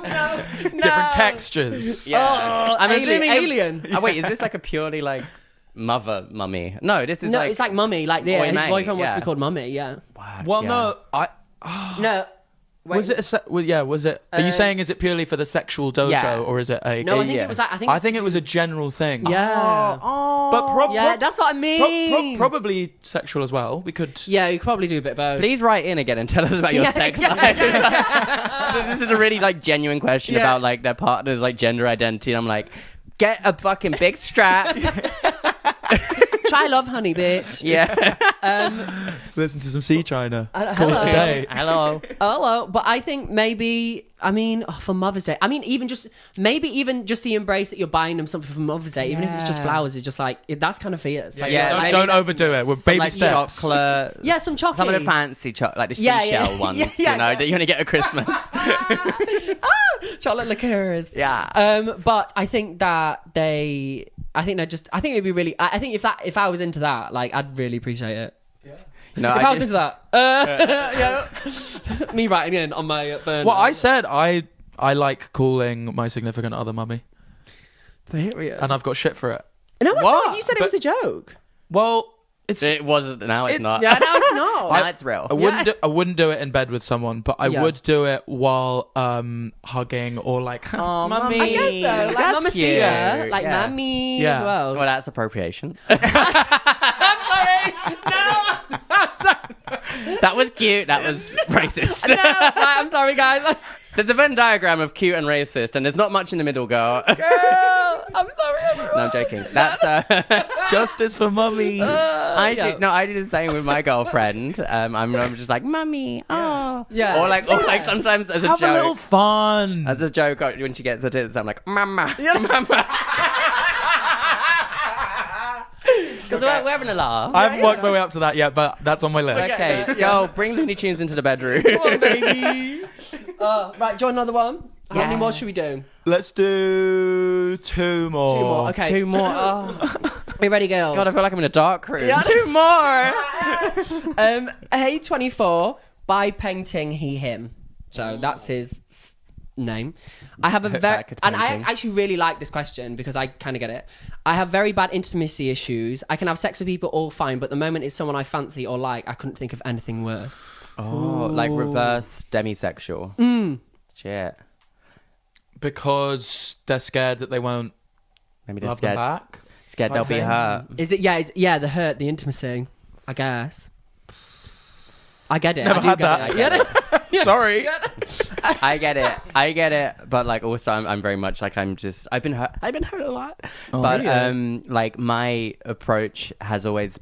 No. Different textures. Yeah. Oh, I'm assuming alien. Oh, wait, is this like a purely like mummy? No, this is No, like. it's like mummy. Like yeah, Oi, his mate, boyfriend wants to yeah. be called mummy. Yeah. Wow, Well, yeah. no, No. Wait. was it was it? Are you saying is it purely for the sexual dojo, Yeah. or is it a? No, I think Yeah. it was. Like, I think it was a general thing. Yeah. but Yeah, that's what I mean. probably sexual as well. We could. Yeah, you could probably do a bit of both. Please write in again and tell us about your Yeah, sex yeah, life. yeah. This is a really like genuine question Yeah. about like their partner's like gender identity. And I'm like, get a fucking big strap. Try love, honey, bitch. Yeah. Listen to some Sea China. Call hello. it a day. Hello. Hello, but I think maybe for Mother's Day. I mean, even just the embrace that you're buying them something for Mother's Day, even if it's just Yeah. flowers, is just like that's kind of fierce. Like, Yeah, Don't, like- don't overdo it. We're Some, baby like steps. chocolate. Yeah, some chocolate. Some of the fancy chocolate, like the Yeah, seashell yeah. ones, Yeah, yeah, you know, yeah. that you're gonna get at Christmas. chocolate liqueurs. Yeah. But I think that I think it'd be really. I think if I was into that, like, I'd really appreciate it. No, If I was into that, yeah. Me writing in on my burner. Well, I said I like calling my significant other mummy, Period. and I've got shit for it. No, I What? thought you said it was a joke. Well, it's. It was. Now it's not. Yeah, no, it's not. Now it's real. I wouldn't do it in bed with someone, but I Yeah. would do it while hugging or like Oh, mummy. I guess so. Like That's Mamacita, cute. like Yeah. Mammy Yeah. as well. Well, that's appropriation. I'm sorry. No. I'm sorry. That was cute. That was racist. No. Right, I'm sorry, guys. There's a Venn diagram of cute and racist, and there's not much in the middle, girl. Girl, I'm sorry, everyone. No, I'm joking. That's Justice for mummies. I do the same with my girlfriend. I'm just like, mummy, oh, Yeah. or like sometimes as a Have joke. a little fun. As a joke, when she gets her tits, I'm like, mama, mama. Because we're having a laugh. I haven't worked my way up to that yet, but that's on my list. Okay, yo, bring Looney Tunes into the bedroom. Come on, baby. Right, do you want another one? How many more should we do? Let's do two more. Two more. Okay. Two more. Oh. Are you ready, girls? God, I feel like I'm in a dark room. Yeah. Two more. Hey 24 by painting he him. So that's his name. I have a very Back at and I painting. actually really like this question because I kind of get it. I have very bad intimacy issues. I can have sex with people all fine, but the moment it's someone I fancy or like, I couldn't think of anything worse. Oh, like reverse demisexual. Shit. Because they're scared that they won't Maybe they're love them scared. back. Scared they'll be thing. hurt. Is it? Yeah, the hurt, the intimacy. I guess. I get it. Never I do had get that. It. Yeah. Sorry. I get it. But like, also, I'm very much like, I've been hurt a lot. Oh, but really? like, my approach has always.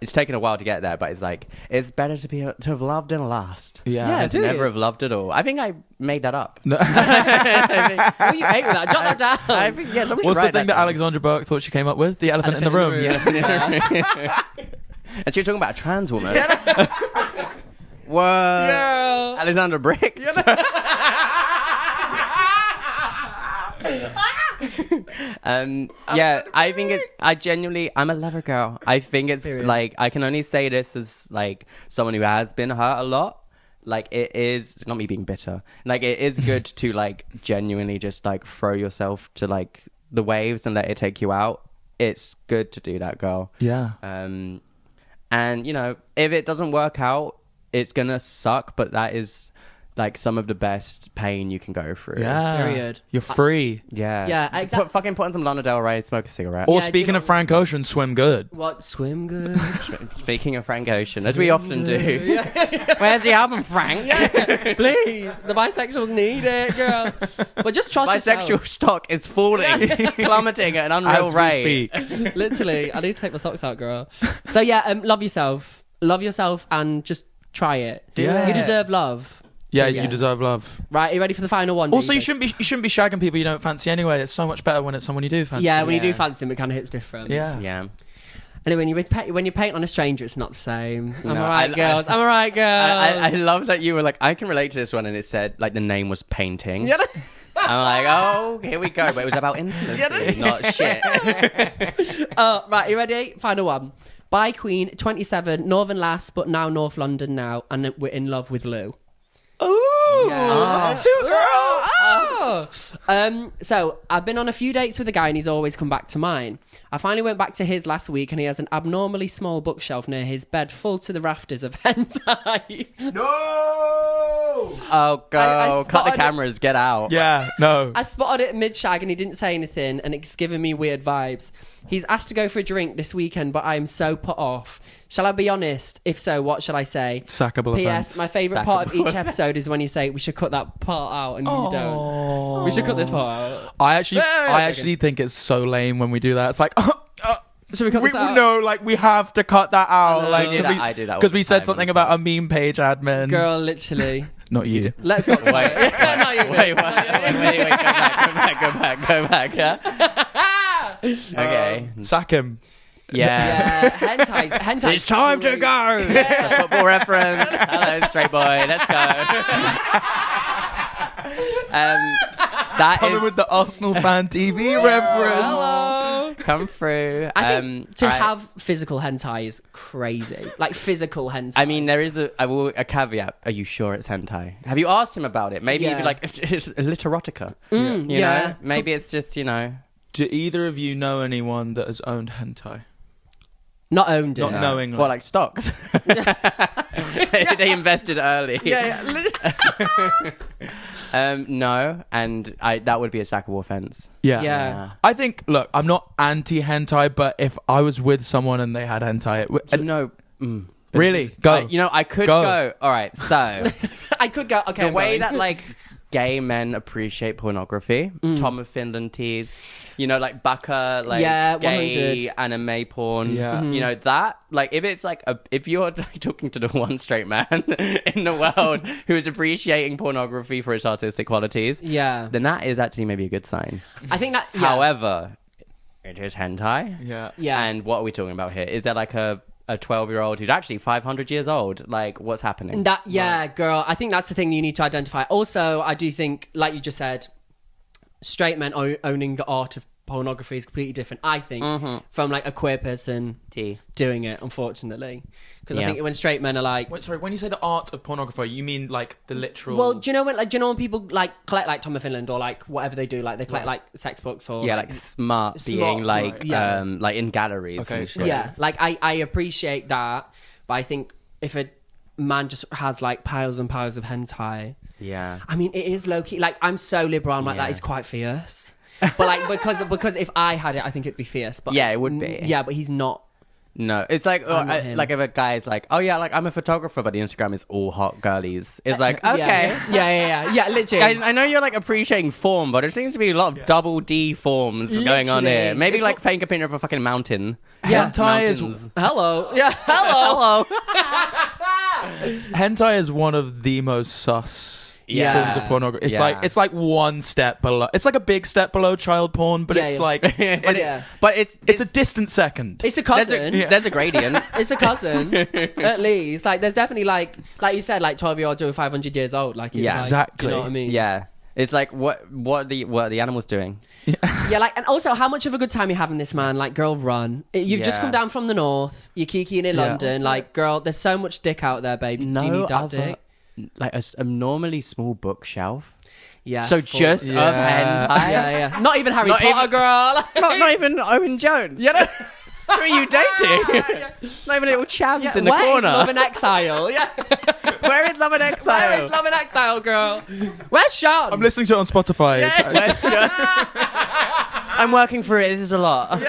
It's taken a while to get there, but it's like, it's better to have loved and lost. Yeah. Yeah, than to do never you? have loved at all. I think I made that up. No. Oh, you ate with that. Jot that down. I think, yeah, someone should What's the write thing that down. Alexandra Burke thought she came up with? The elephant in the room. And she was talking about a trans woman. Whoa. Girl. Alexandra Brick. Yeah, I think I'm a lover girl. I think it's Period. like, I can only say this as like someone who has been hurt a lot. Like, it is not me being bitter. Like, it is good to like genuinely just like throw yourself to like the waves and let it take you out. It's good to do that, girl. Yeah. And you know, if it doesn't work out, it's gonna suck, but that is like some of the best pain you can go through. Yeah. Period. You're free. Yeah. Yeah, Fucking put on some Lana Del Rey, smoke a cigarette. Or Yeah, do you speaking know- of Frank Ocean, swim good. What? Swim good. Speaking of Frank Ocean, as we often do. Where's the album, Frank? Please, the bisexuals need it, girl. But just trust Bisexual yourself. stock is falling, plummeting at an unreal As rate. we speak. Literally, I need to take my socks out, girl. So yeah, love yourself. Love yourself and just try it. Yeah. You deserve love. Yeah, Yeah. you deserve love. Right, are you ready for the final one? Also, you David? shouldn't be shagging people you don't fancy anyway. It's so much better when it's someone you do fancy. Yeah, when you Yeah. do fancy them, it kind of hits different. Yeah. Yeah. Anyway, when you paint on a stranger, it's not the same. I'm No, alright, girls. I'm alright, girls. I love that you were like, I can relate to this one, and it said like the name was painting. Yeah. I'm like, oh, here we go. But it was about intimacy, not shit. Right, you ready? Final one. By Queen, 27, Northern lass, but now North London now, and we're in love with Lou. Ooh, Yeah. look at you, girl. So I've been on a few dates with a guy and he's always come back to mine. I finally went back to his last week and he has an abnormally small bookshelf near his bed full to the rafters of hentai. No. Oh, go. I Cut the spotted- cameras. Get out. Yeah, no. I spotted it mid-shag and he didn't say anything and it's giving me weird vibes. He's asked to go for a drink this weekend, but I am so put off. Shall I be honest? If so, what should I say? Sackable offense. P.S. My favourite part of each episode is when you say we should cut that part out and you don't. We should cut this part out. I actually, Wait, I okay. actually think it's so lame when we do that. It's like, Should we cut this out? no, like we have to cut that out. No, Like we do that- I do that all because we the said time. something about a meme page admin. Girl, literally. Not you. Let's not Wait, wait. Not you. wait, go back, yeah? Okay. Sack him. Yeah. Yeah, hentai. It's time to go. Yeah. Football reference. Hello, straight boy. Let's go. That Coming is with the Arsenal fan TV reference. Hello. come through. I think to alright. have physical hentai is crazy. Like physical hentai. I mean, there is a caveat. Are you sure it's hentai? Have you asked him about it? Maybe he'd be Yeah. like, it's literotica. Mm, You yeah. know? Maybe it's just, you know. Do either of you know anyone that has owned hentai? Not owned it. Not knowingly. Well, like stocks. They invested early. Yeah. No, and that would be a sackable offense. Yeah. Yeah. I think, look, I'm not anti hentai, but if I was with someone and they had hentai, No. really? Go. I could Go. go. All right, so I could go. Okay. the I'm way going. that like gay men appreciate pornography, Tom of Finland tees, you know, like baka, like Yeah, gay 100. anime porn. Yeah. You know that, like, if it's like if you're like, talking to the one straight man in the world who is appreciating pornography for its artistic qualities, Yeah. then that is actually maybe a good sign. I think that. Yeah. However, it is hentai. Yeah. Yeah. And what are we talking about here? Is there like a 12-year-old who's actually 500 years old? Like, what's happening? That girl. I think that's the thing you need to identify. Also, I do think, like you just said, straight men owning the art of pornography is completely different. I think from like a queer person doing it, unfortunately, because I think when straight men are like, Wait, sorry, when you say the art of pornography, you mean like the literal... well, do you know when people like collect like Tom of Finland or like whatever they do, like they collect like sex books or Yeah, like smart being like right. Yeah. like in galleries. Okay, And shit. yeah, like I appreciate that, but I think if a man just has like piles and piles of hentai, Yeah. I mean, it is low key. Like, I'm so liberal. I'm like, that is quite fierce. But like, because if I had it, I think it'd be fierce. But Yeah, it would be. Yeah, but he's not. No, it's like I'm not him. like if a guy is like, oh yeah, like I'm a photographer, but the Instagram is all hot girlies. It's like, okay, Yeah, literally. I know you're like appreciating form, but there seems to be a lot of double D forms going on Literally. here. Maybe It's like paint a picture of a fucking mountain. Yeah. Hentai is Mountains. Hello. Yeah, hello. hentai is one of the most sus forms of pornography. It's like one step below. It's like a big step below child porn, but Yeah, it's yeah. like but it's a distant second. It's a cousin. there's a gradient. It's a cousin, at least. Like, there's definitely like you said, like 12-year-olds who are 500 years old. Like, it's Yeah. like, Exactly. You know what I mean? Yeah, it's like what are the animals doing? Yeah, like, and also how much of a good time you're having, this man. Like, girl, run. You've just Yeah. come down from the north. You're kikiing in London. Also- like, girl, there's so much dick out there, baby. Do you need that dick? Like a normally small bookshelf. Yeah. So full- just Yeah. of hentai. Yeah. Not even Harry Not Potter, even- girl. not even Owen Jones. Yeah. Who are you dating? Not even little chavs in the Where is corner. Love in Exile? Yeah. Where is Love in Exile? Where is Love in Exile, girl? Where's Sean? I'm listening to it on Spotify. Yeah. Where's Sean? I'm working for it. This is a lot.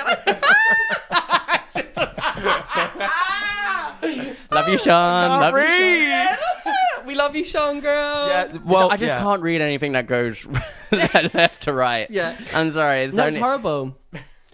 Love you, Sean. Can't Love you, read. We love you, Sean, girl. Yeah, Sean. well, I just can't read anything that goes left to right. Yeah. I'm sorry. It's No, it's only... horrible.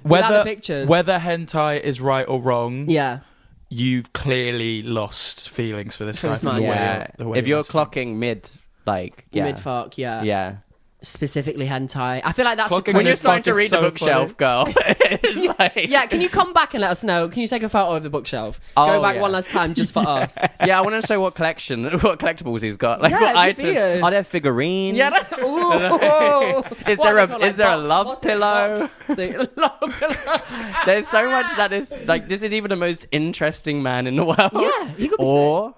Without the pictures. Whether hentai is right or wrong, Yeah. you've clearly lost feelings for this For guy this from man. the way Yeah. you're- the way If you're messaging. clocking mid, like Mid fuck, yeah. yeah. Specifically hentai. I feel like that's Clocking the When kind you're mid of... starting to fuck read is the so bookshelf, girl, it's like Yeah, can you come back and let us know? Can you take a photo of the bookshelf? Oh, Go back yeah. one last time just for us. Yeah, I want to know what collectibles he's got. Like, Yeah, what it'd be items? fierce. Are there figurines? Yeah. Ooh. Is What there are a they called, like, is there a box? love What's it? pillow? Box thing? Love pillow. There's so much that is like this is even the most interesting man in the world. Yeah, he could be or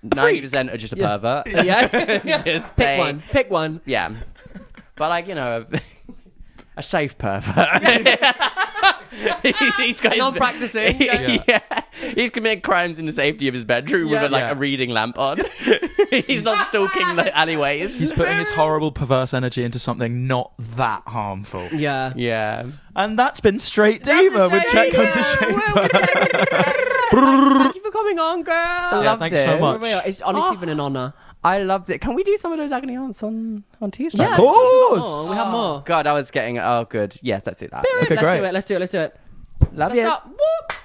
90% are just a Yeah. pervert. Yeah. Just Pick say- one. Pick one. Yeah, but like a safe pervert. he's got his- Non-practicing. Yeah. He's committed crimes in the safety of his bedroom Yeah. with like Yeah. a reading lamp on. He's not stalking the alleyways. He's putting his horrible, perverse energy into something not that harmful. Yeah. Yeah. And that's been Straight Diva with Czech Hunter Schafer. Thank you for coming on, girl. Yeah, Loved thanks so it. much. For real, it's honestly been an honour. I loved it. Can we do some of those Agony Ants on Tuesday? Yeah, Of course. Oh, we have more. God, I was getting. Oh, good. Yes, let's do that. Okay, Let's great. do it. Let's do it. Let's do it. Love Let's you. go. Whoop.